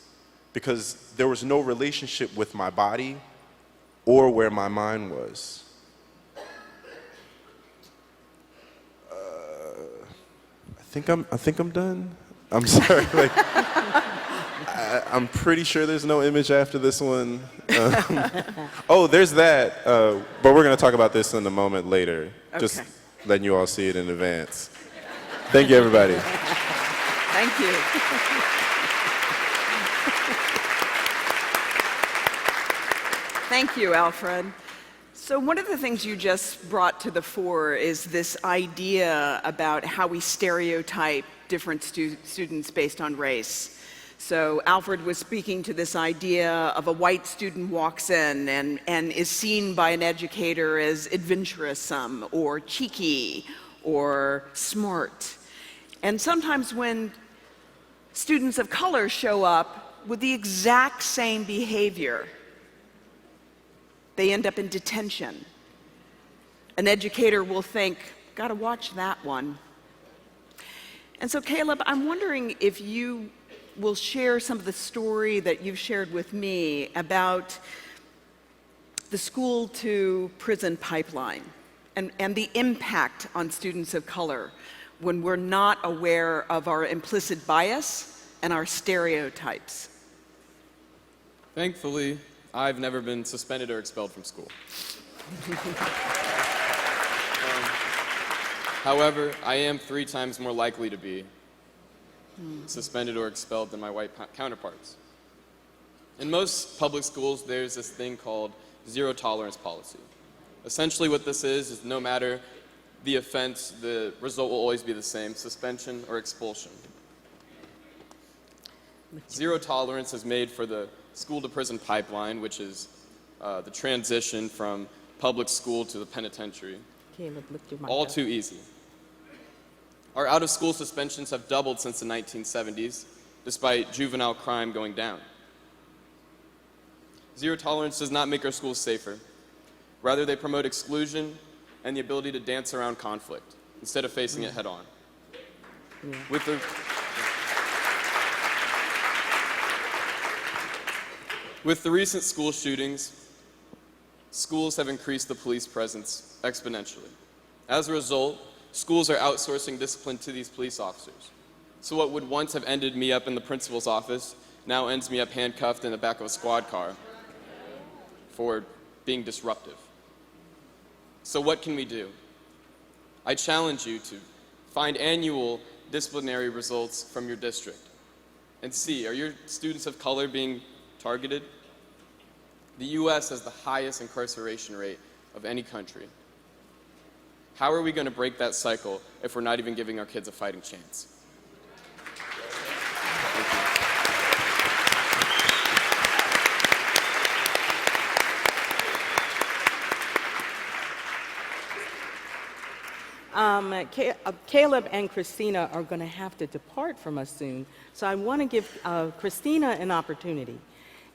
because there was no relationship with my body or where my mind was. I think I'm done. I'm sorry. Like, I'm pretty sure there's no image after this one. Oh, there's that. But we're going to talk about this in a moment later. Okay. Just letting you all see it in advance. Thank you, everybody. Thank you. Thank you, Alfred. So one of the things you just brought to the fore is this idea about how we stereotype different students based on race. So Alfred was speaking to this idea of a white student walks in and is seen by an educator as adventuresome or cheeky or smart. And sometimes when students of color show up with the exact same behavior, they end up in detention. An educator will think, gotta watch that one. And so Caleb, I'm wondering if you will share some of the story that you've shared with me about the school to prison pipeline and the impact on students of color when we're not aware of our implicit bias and our stereotypes. Thankfully, I've never been suspended or expelled from school. However, I am 3 times more likely to be suspended or expelled than my white counterparts. In most public schools, there's this thing called zero tolerance policy. Essentially what this is no matter the offense, the result will always be the same, suspension or expulsion. Zero tolerance is made for the school to prison pipeline, which is the transition from public school to the penitentiary. Caleb, lift your mic All up. too easy. Our out-of-school suspensions have doubled since the 1970s, despite juvenile crime going down. Zero tolerance does not make our schools safer. Rather, they promote exclusion and the ability to dance around conflict instead of facing it head-on. Yeah. With the recent school shootings, schools have increased the police presence exponentially. As a result, schools are outsourcing discipline to these police officers. So what would once have ended me up in the principal's office now ends me up handcuffed in the back of a squad car for being disruptive. So what can we do? I challenge you to find annual disciplinary results from your district and see, are your students of color being targeted? The US has the highest incarceration rate of any country. How are we going to break that cycle if we're not even giving our kids a fighting chance? Caleb and Cristina are going to have to depart from us soon, so I want to give Cristina an opportunity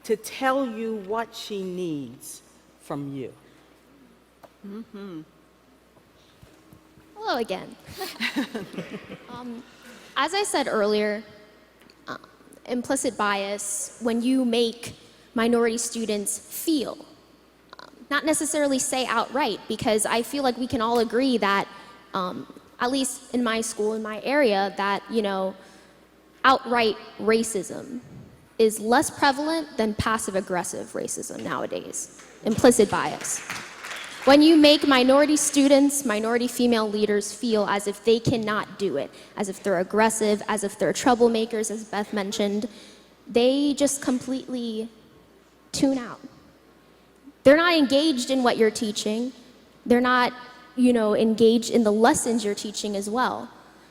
to tell you what she needs from you. Mm-hmm. Hello again. As I said earlier, implicit bias, when you make minority students feel, not necessarily say outright, because I feel like we can all agree that, at least in my school, in my area, that, outright racism is less prevalent than passive-aggressive racism nowadays, implicit bias. When you make minority students, minority female leaders feel as if they cannot do it, as if they're aggressive, as if they're troublemakers, as Beth mentioned, they just completely tune out. They're not engaged in what you're teaching. They're not, engaged in the lessons you're teaching as well.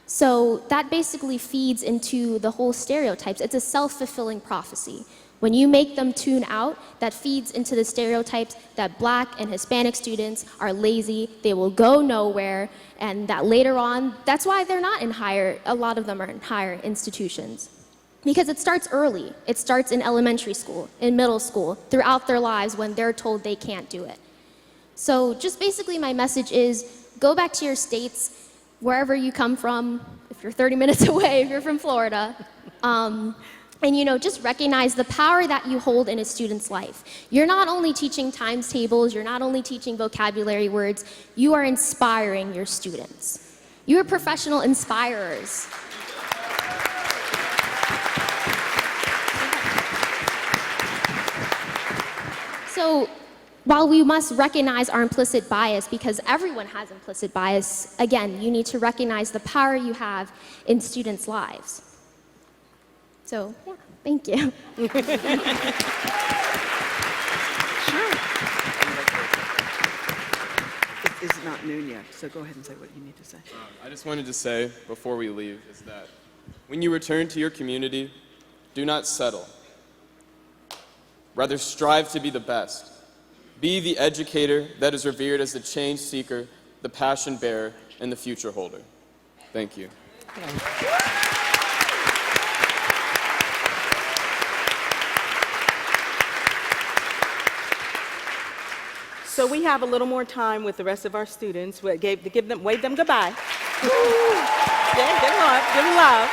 So that basically feeds into the whole stereotypes. It's a self-fulfilling prophecy. When you make them tune out, that feeds into the stereotypes that Black and Hispanic students are lazy, they will go nowhere, and that later on, that's why they're not in a lot of them are in higher institutions. Because it starts early. It starts in elementary school, in middle school, throughout their lives when they're told they can't do it. So just basically my message is, go back to your states, wherever you come from, if you're 30 minutes away, if you're from Florida, and just recognize the power that you hold in a student's life. You're not only teaching times tables, you're not only teaching vocabulary words, you are inspiring your students. You are professional inspirers. So while we must recognize our implicit bias, because everyone has implicit bias, again, you need to recognize the power you have in students' lives. So, yeah, thank you. Sure. is not noon yet, so go ahead and say what you need to say. I just wanted to say, before we leave, is that when you return to your community, do not settle. Rather, strive to be the best. Be the educator that is revered as the change seeker, the passion bearer, and the future holder. Thank you. So we have a little more time with the rest of our students. We wave them goodbye. Yeah, give them love.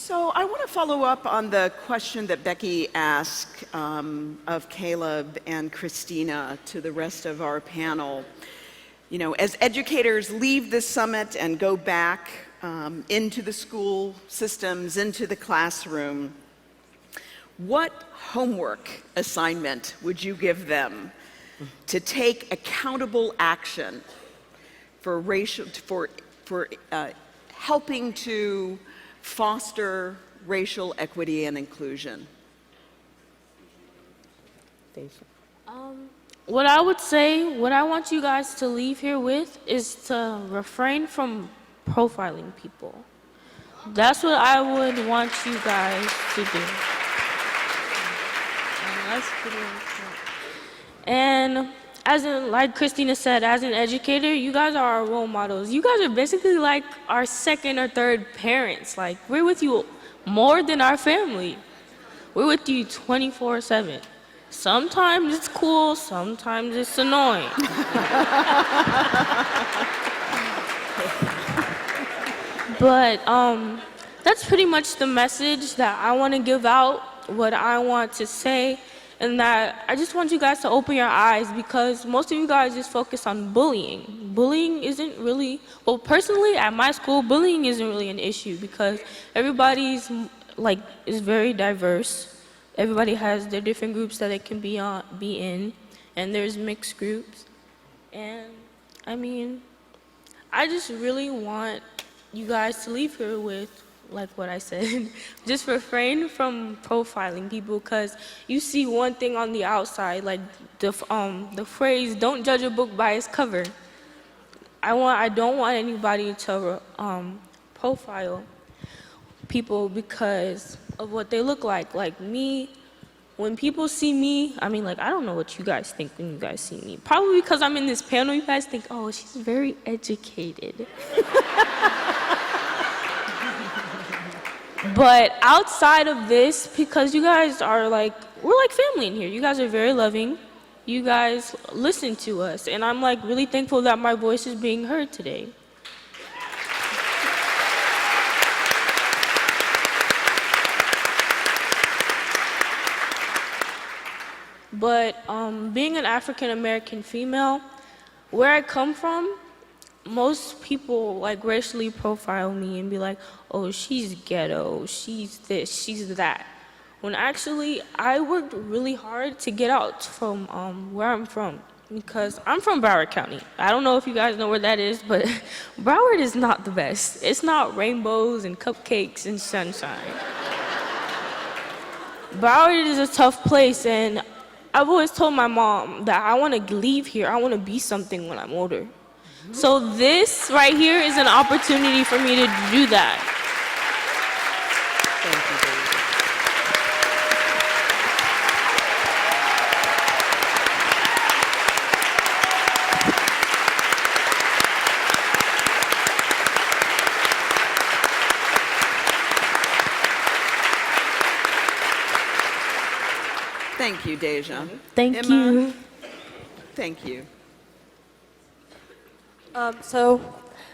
So I want to follow up on the question that Becky asked of Caleb and Cristina to the rest of our panel. You know, as educators leave this summit and go back into the school systems, into the classroom, what homework assignment would you give them to take accountable action for helping to foster racial equity and inclusion? What I would say, what I want you guys to leave here with is to refrain from profiling people. That's what I would want you guys to do. And as in, like Cristina said, as an educator, you guys are our role models. You guys are basically like our second or third parents. Like, we're with you more than our family. We're with you 24/7. Sometimes it's cool, sometimes it's annoying. But that's pretty much the message that I want to give out, what I want to say. And that I just want you guys to open your eyes, because most of you guys just focus on bullying. Bullying isn't really, well, personally at my school, bullying isn't really an issue because everybody's is very diverse. Everybody has their different groups that they can be in, and there's mixed groups. And I mean, I just really want you guys to leave here with, like what I said, just refrain from profiling people, because you see one thing on the outside, like the phrase, don't judge a book by its cover. I don't want anybody to profile people because of what they look like. Like me, when people see me, I mean, like, I don't know what you guys think when you guys see me. Probably because I'm in this panel, you guys think, oh, she's very educated. But outside of this, because you guys are like, we're like family in here. You guys are very loving. You guys listen to us. And I'm like really thankful that my voice is being heard today. But being an African American female, where I come from, most people like racially profile me and be like, oh, she's ghetto, she's this, she's that. When actually, I worked really hard to get out from where I'm from, because I'm from Broward County. I don't know if you guys know where that is, but Broward is not the best. It's not rainbows and cupcakes and sunshine. Broward is a tough place, and I've always told my mom that I want to leave here. I want to be something when I'm older. So this right here is an opportunity for me to do that. Thank you, Daija. Thank you, Daija. Thank Emma? you. Thank you. So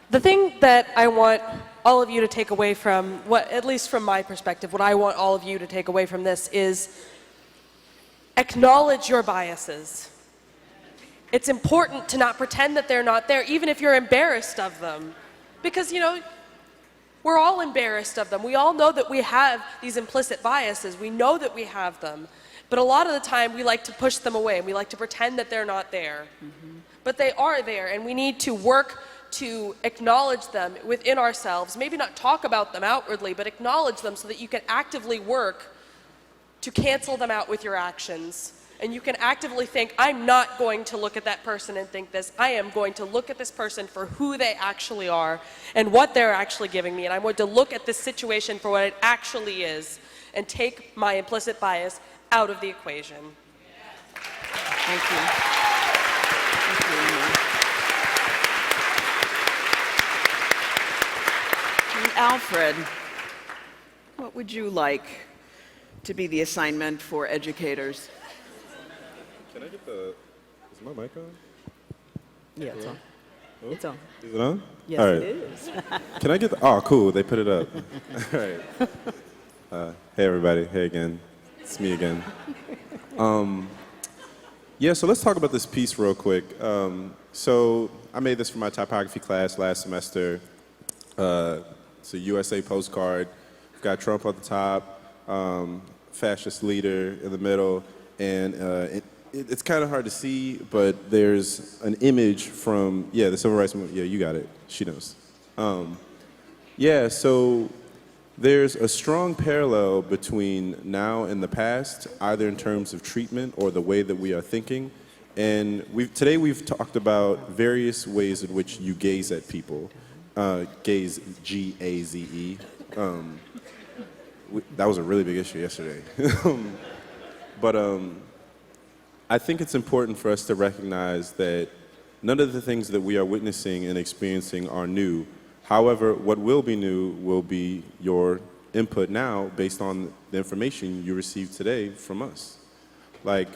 the thing that I want all of you to take away from, at least from my perspective, what I want all of you to take away from this is acknowledge your biases. It's important to not pretend that they're not there, even if you're embarrassed of them. Because, you know, we're all embarrassed of them. We all know that we have these implicit biases. We know that we have them. But a lot of the time, we like to push them away, and we like to pretend that they're not there. But they are there, and we need to work to acknowledge them within ourselves, maybe not talk about them outwardly, but acknowledge them so that you can actively work to cancel them out with your actions. And you can actively think, I'm not going to look at that person and think this. I am going to look at this person for who they actually are and what they're actually giving me. And I'm going to look at this situation for what it actually is and take my implicit bias out of the equation. Thank you. Thank you, Amy. And Alfred, what would you like to be the assignment for educators? Can I get the, is my mic on? Yeah, it's on. Oh, It's on. is it on? Yes, All right. it is. Can I get the, oh, cool, they put it up. All right. Hey, everybody. Hey, again. It's me again. Yeah, so let's talk about this piece real quick. So I made this for my typography class last semester. It's a USA postcard. We've got Trump at the top, fascist leader in the middle, and it's kind of hard to see, but there's an image from, yeah, the Civil Rights Movement. Yeah, you got it. She knows. Yeah, so there's a strong parallel between now and the past, either in terms of treatment or the way that we are thinking. And today we've talked about various ways in which you gaze at people. Gaze, G-A-Z-E. That was a really big issue yesterday. But I think it's important for us to recognize that none of the things that we are witnessing and experiencing are new. However, what will be new will be your input now based on the information you received today from us. Like,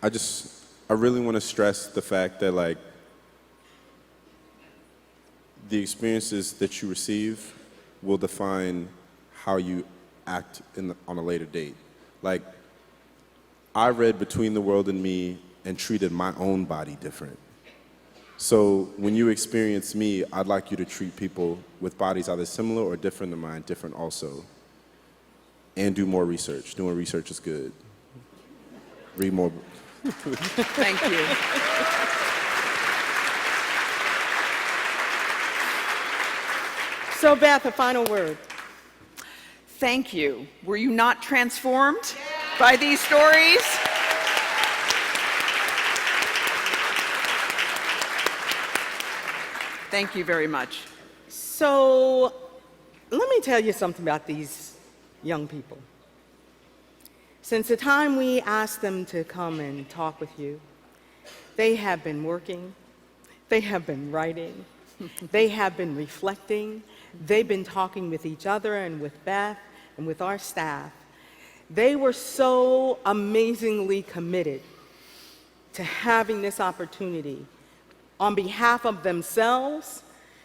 I really want to stress the fact that, like, the experiences that you receive will define how you act on a later date. Like, I read Between the World and Me and treated my own body different. So when you experience me, I'd like you to treat people with bodies either similar or different than mine, different also. And do more research. Doing research is good. Read more. Thank you. So, Beth, a final word. Thank you. Were you not transformed by these stories? Thank you very much. So, let me tell you something about these young people. Since the time we asked them to come and talk with you, they have been working, they have been writing, they have been reflecting, they've been talking with each other and with Beth and with our staff. They were so amazingly committed to having this opportunity on behalf of themselves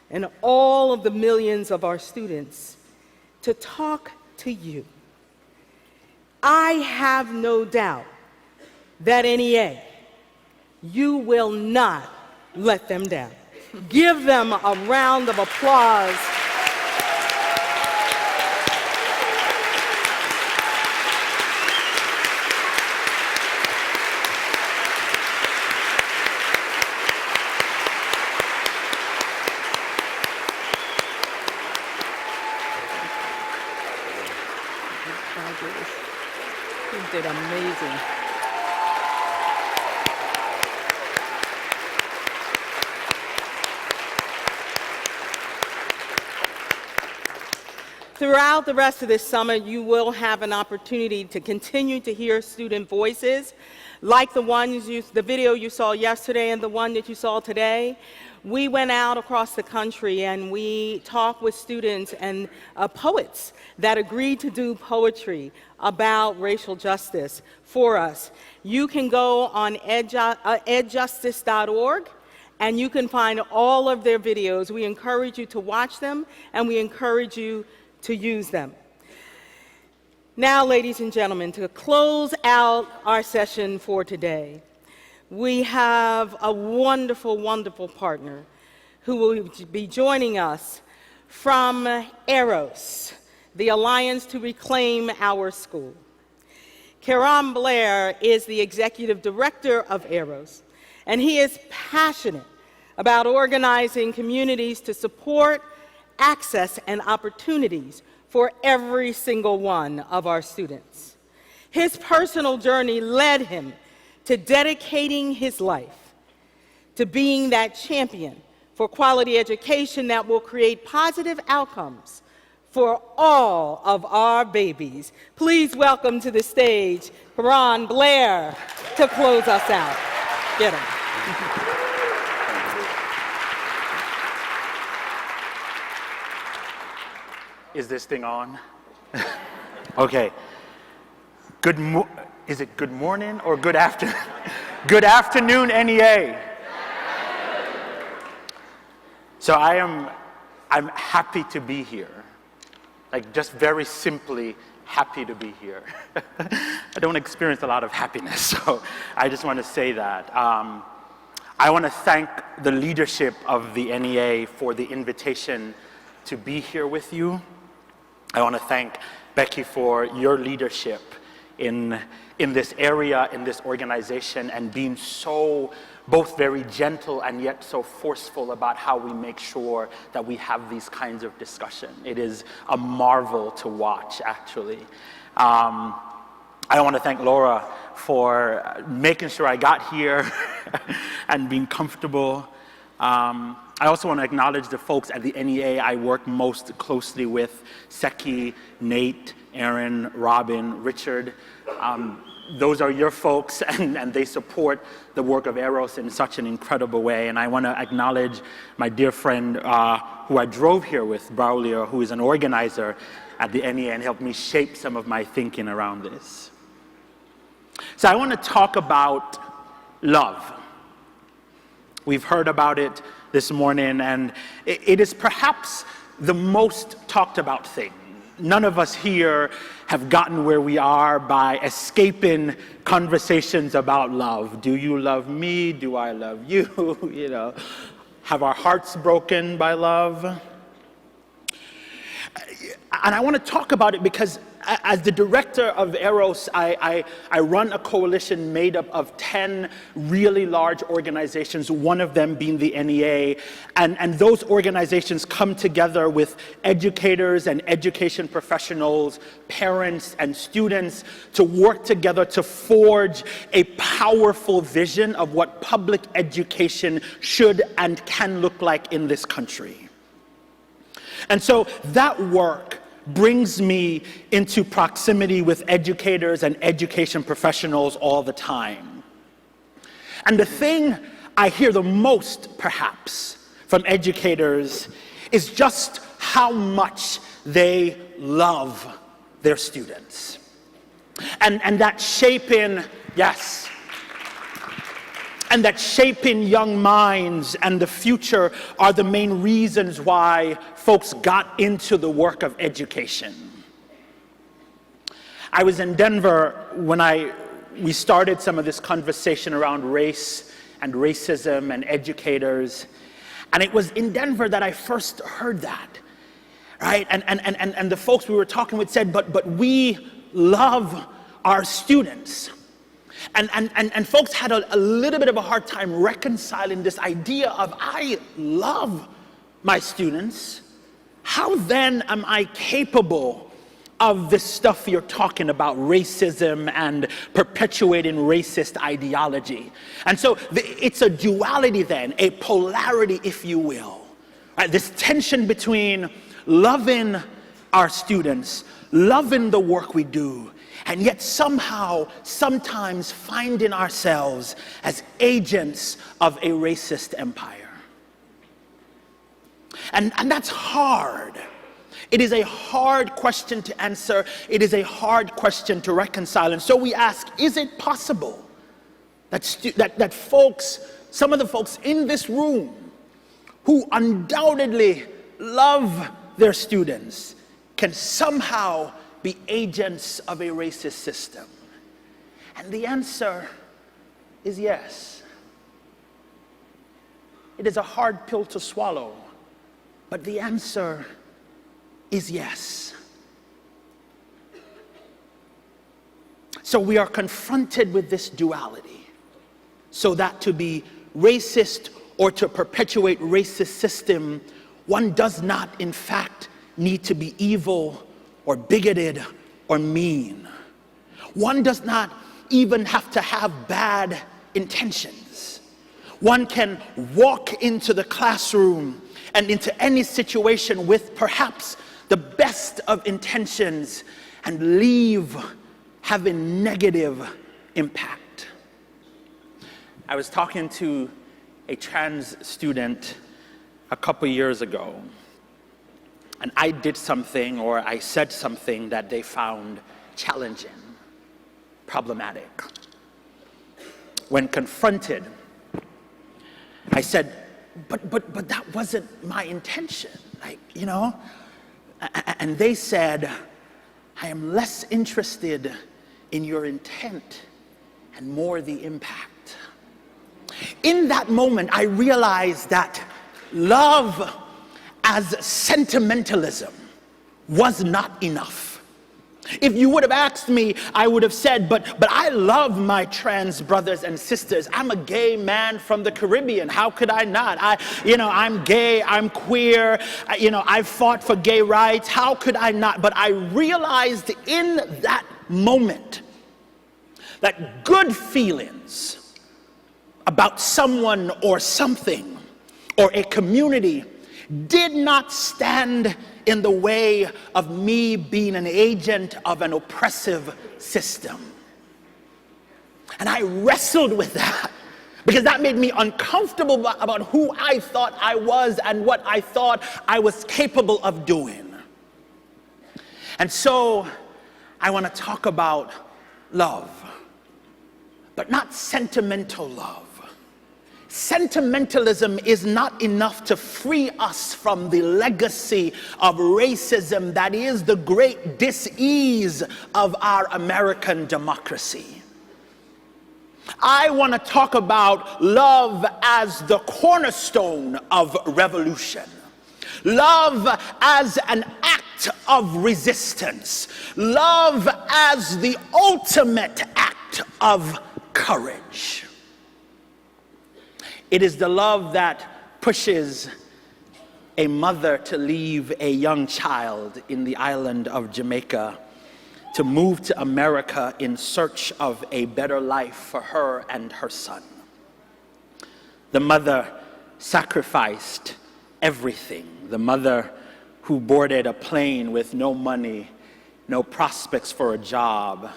and all of the millions of our students to talk to you. I have no doubt that NEA, you will not let them down. Give them a round of applause. You did amazing. Throughout the rest of this summer, you will have an opportunity to continue to hear student voices, like the video you saw yesterday and the one that you saw today. We went out across the country and we talked with students and poets that agreed to do poetry about racial justice for us. You can go on edjustice.org and you can find all of their videos. We encourage you to watch them and we encourage you to use them. Now, ladies and gentlemen, to close out our session for today, we have a wonderful, wonderful partner who will be joining us From Eros, the Alliance to Reclaim Our School. Keron Blair is the executive director of Eros, and he is passionate about organizing communities to support access and opportunities for every single one of our students. His personal journey led him to dedicating his life to being that champion for quality education that will create positive outcomes for all of our babies. Please welcome to the stage Keron Blair to close us out. Get him. Is this thing on? Okay. Is it good morning or good afternoon? Good afternoon, NEA. So I'm happy to be here. Like, just very simply happy to be here. I don't experience a lot of happiness, so I just want to say that. I want to thank the leadership of the NEA for the invitation to be here with you. I want to thank Becky for your leadership in this area, in this organization, and being so both very gentle and yet so forceful about how we make sure that we have these kinds of discussion. It is a marvel to watch, actually. I want to thank Laura for making sure I got here and being comfortable. I also want to acknowledge the folks at the NEA I work most closely with: Seki, Nate, Aaron, Robin, Richard. Those are your folks, and they support the work of Eros in such an incredible way. And I want to acknowledge my dear friend who I drove here with, Braulio, who is an organizer at the NEA and helped me shape some of my thinking around this. So I want to talk about love. We've heard about it this morning, and it is perhaps the most talked about thing. None of us here have gotten where we are by escaping conversations about love. Do you love me? Do I love you? You know, have our hearts broken by love? And I want to talk about it because as the director of Eros, I run a coalition made up of 10 really large organizations, one of them being the NEA. And those organizations come together with educators and education professionals, parents and students to work together to forge a powerful vision of what public education should and can look like in this country. And so that work brings me into proximity with educators and education professionals all the time. And the thing I hear the most, perhaps, from educators is just how much they love their students. And that shaping, yes, and that shaping young minds and the future are the main reasons why folks got into the work of education. I was in Denver when we started some of this conversation around race and racism and educators. And it was in Denver that I first heard that, right? And the folks we were talking with said, but we love our students. And folks had a little bit of a hard time reconciling this idea of, I love my students. How then am I capable of this stuff you're talking about, racism and perpetuating racist ideology? And so it's a duality then, a polarity, if you will. Right? This tension between loving our students, loving the work we do, and yet somehow, sometimes finding ourselves as agents of a racist empire. And that's hard. It is a hard question to answer. It is a hard question to reconcile. And so we ask, is it possible that folks, some of the folks in this room who undoubtedly love their students can somehow be agents of a racist system? And the answer is yes. It is a hard pill to swallow, but the answer is yes. So we are confronted with this duality, so that to be racist or to perpetuate racist system, one does not, in fact, need to be evil or bigoted or mean. One does not even have to have bad intentions. One can walk into the classroom and into any situation with perhaps the best of intentions and leave having negative impact. I was talking to a trans student a couple years ago, and I did something or I said something that they found challenging, problematic. When confronted, I said, but that wasn't my intention, like, you know? And they said, I am less interested in your intent and more the impact. In that moment, I realized that love as sentimentalism was not enough. If you would have asked me, I would have said, but I love my trans brothers and sisters. I'm a gay man from the Caribbean. How could I not? I'm gay, I'm queer, I've fought for gay rights. How could I not? But I realized in that moment that good feelings about someone or something or a community did not stand in the way of me being an agent of an oppressive system. And I wrestled with that because that made me uncomfortable about who I thought I was and what I thought I was capable of doing. And so I want to talk about love, but not sentimental love. Sentimentalism is not enough to free us from the legacy of racism that is the great dis-ease of our American democracy. I want to talk about love as the cornerstone of revolution. Love as an act of resistance. Love as the ultimate act of courage. It is the love that pushes a mother to leave a young child in the island of Jamaica to move to America in search of a better life for her and her son. The mother sacrificed everything. The mother who boarded a plane with no money, no prospects for a job.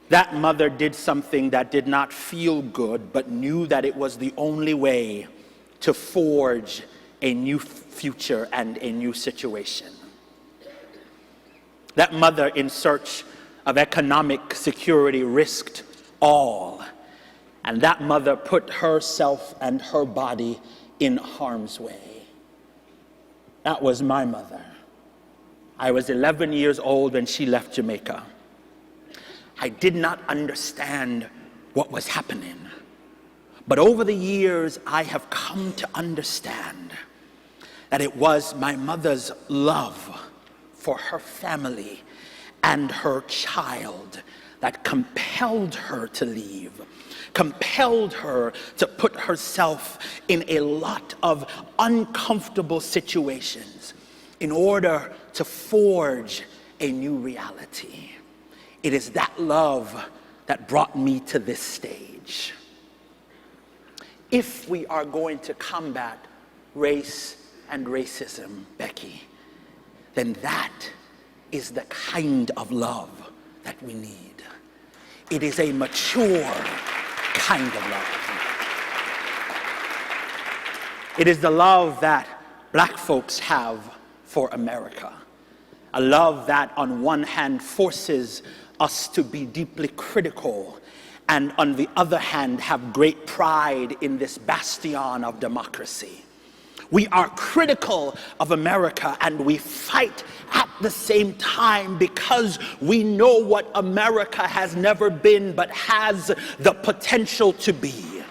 That mother did something that did not feel good, but knew that it was the only way to forge a new future and a new situation. That mother, in search of economic security, risked all. And that mother put herself and her body in harm's way. That was my mother. I was 11 years old when she left Jamaica. I did not understand what was happening. But over the years, I have come to understand that it was my mother's love for her family and her child that compelled her to leave, compelled her to put herself in a lot of uncomfortable situations in order to forge a new reality. It is that love that brought me to this stage. If we are going to combat race and racism, Becky, then that is the kind of love that we need. It is a mature kind of love. It is the love that Black folks have for America. A love that on one hand forces us to be deeply critical and on the other hand have great pride in this bastion of democracy. We are critical of America and we fight at the same time because we know what America has never been but has the potential to be.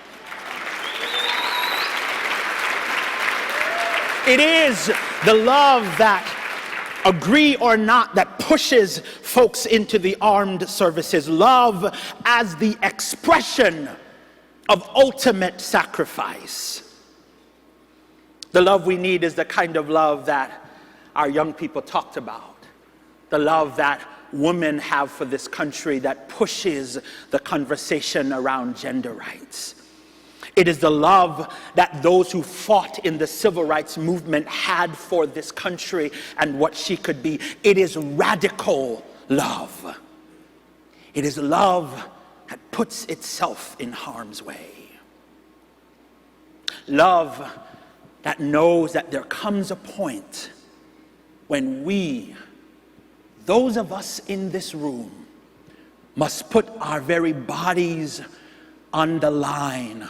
It is the love that agree or not, that pushes folks into the armed services. Love as the expression of ultimate sacrifice. The love we need is the kind of love that our young people talked about. The love that women have for this country that pushes the conversation around gender rights. It is the love that those who fought in the civil rights movement had for this country and what she could be. It is radical love. It is love that puts itself in harm's way. Love that knows that there comes a point when we, those of us in this room, must put our very bodies on the line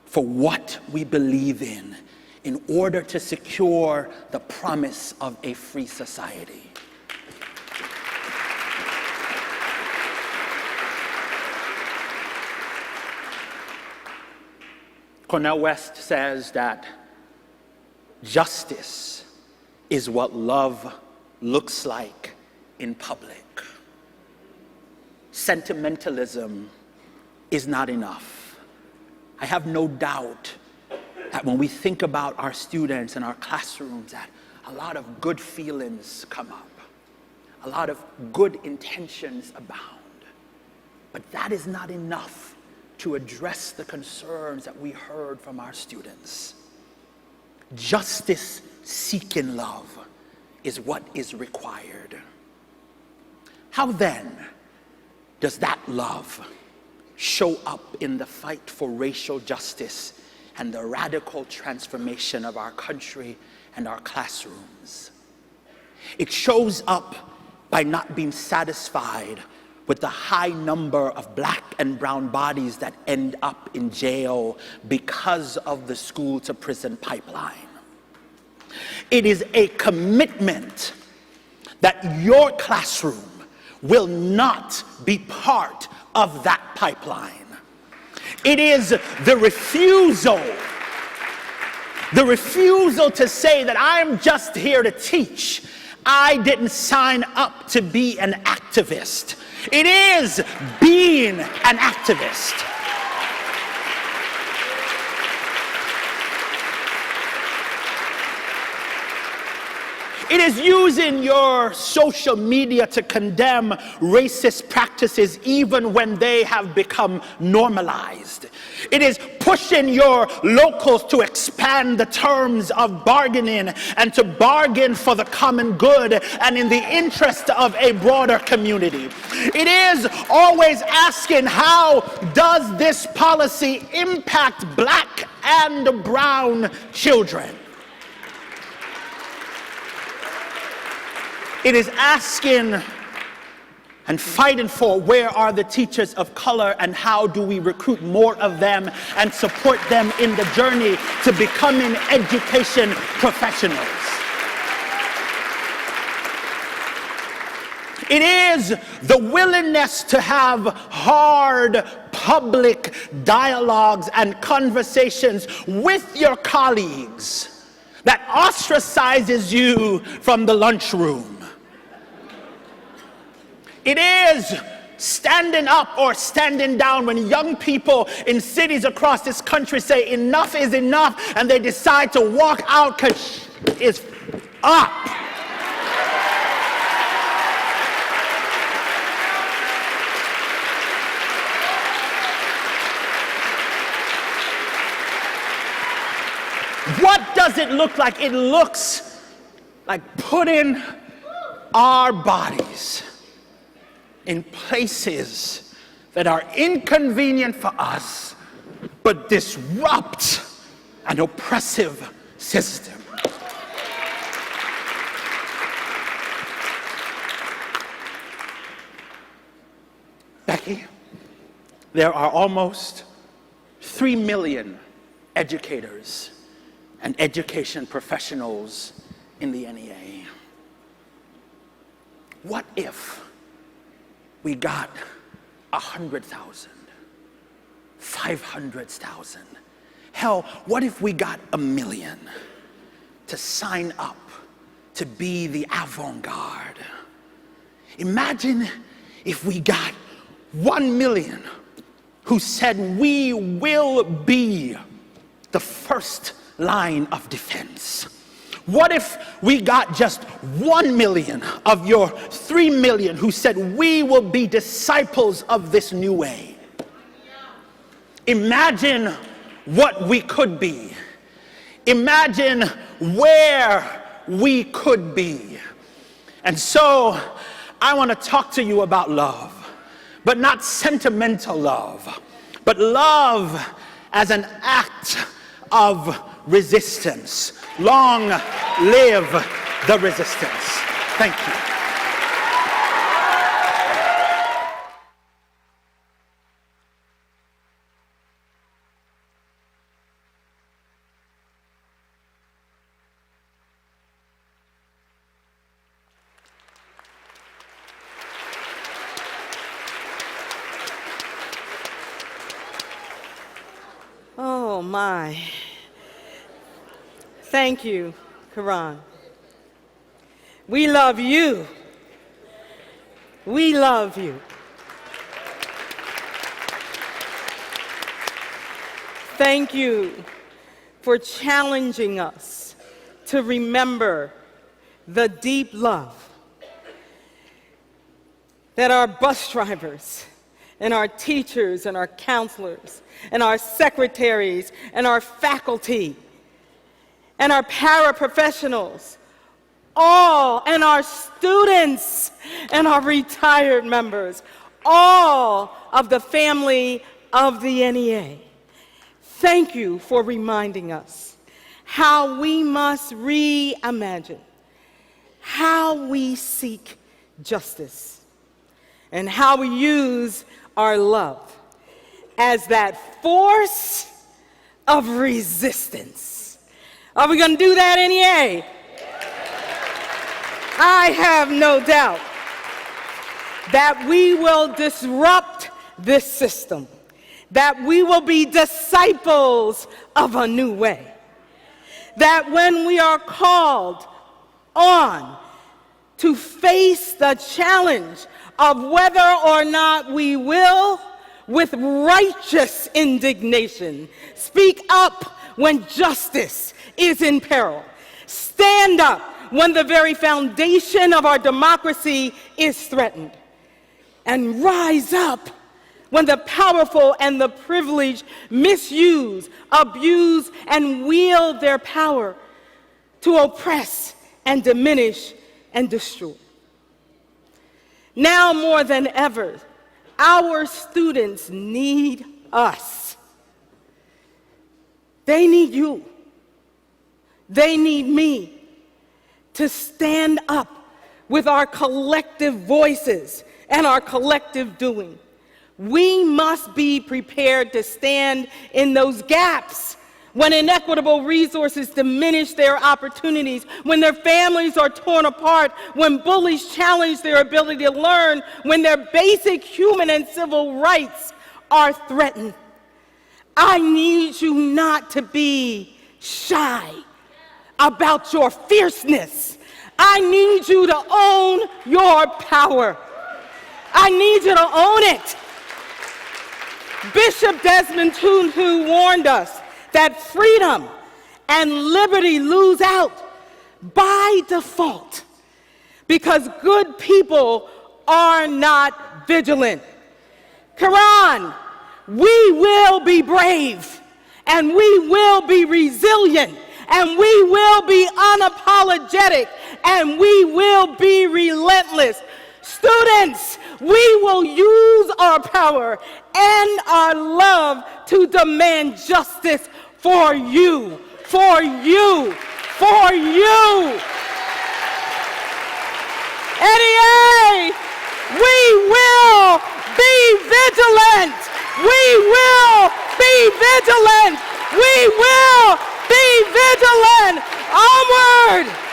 for what we believe in order to secure the promise of a free society. Cornel West says that justice is what love looks like in public. Sentimentalism is not enough. I have no doubt that when we think about our students and our classrooms, that a lot of good feelings come up. A lot of good intentions abound. But that is not enough to address the concerns that we heard from our students. Justice-seeking love is what is required. How then does that love show up in the fight for racial justice and the radical transformation of our country and our classrooms? It shows up by not being satisfied with the high number of black and brown bodies that end up in jail because of the school to prison pipeline. It is a commitment that your classroom will not be part of that pipeline. It is the refusal to say that I'm just here to teach. I didn't sign up to be an activist. It is being an activist. It is using your social media to condemn racist practices even when they have become normalized. It is pushing your locals to expand the terms of bargaining and to bargain for the common good and in the interest of a broader community. It is always asking, how does this policy impact black and brown children? It is asking and fighting for, where are the teachers of color and how do we recruit more of them and support them in the journey to becoming education professionals? It is the willingness to have hard public dialogues and conversations with your colleagues that ostracizes you from the lunchroom. It is standing up or standing down when young people in cities across this country say enough is enough and they decide to walk out because it's up. What does it look like? It looks like putting our bodies in places that are inconvenient for us, but disrupt an oppressive system. Becky, there are almost 3 million educators and education professionals in the NEA. What if we got 100,000, 500,000? Hell, what if we got 1 million to sign up to be the avant-garde. Imagine if we got 1 million who said we will be the first line of defense. What if we got just 1 million of your 3 million who said we will be disciples of this new way? Imagine what we could be. Imagine where we could be. And so I want to talk to you about love, but not sentimental love, but love as an act of resistance. Long live the resistance. Thank you. Oh my. Thank you, Keron. We love you. We love you. Thank you for challenging us to remember the deep love that our bus drivers and our teachers and our counselors and our secretaries and our faculty and our paraprofessionals, all, and our students and our retired members, all of the family of the NEA. Thank you for reminding us how we must reimagine how we seek justice and how we use our love as that force of resistance. Are we going to do that, NEA? I have no doubt that we will disrupt this system, that we will be disciples of a new way, that when we are called on to face the challenge of whether or not we will, with righteous indignation, speak up when justice is in peril, stand up when the very foundation of our democracy is threatened, and rise up when the powerful and the privileged misuse, abuse, and wield their power to oppress and diminish and destroy. Now more than ever, our students need us. They need you. They need me to stand up with our collective voices and our collective doing. We must be prepared to stand in those gaps when inequitable resources diminish their opportunities, when their families are torn apart, when bullies challenge their ability to learn, when their basic human and civil rights are threatened. I need you not to be shy about your fierceness. I need you to own your power. I need you to own it. Bishop Desmond Tutu warned us that freedom and liberty lose out by default because good people are not vigilant. Keron, we will be brave, and we will be resilient, and we will be unapologetic, and we will be relentless. Students, we will use our power and our love to demand justice for you, for you, for you. NEA, we will be vigilant. We will be vigilant. We will be vigilant. Onward.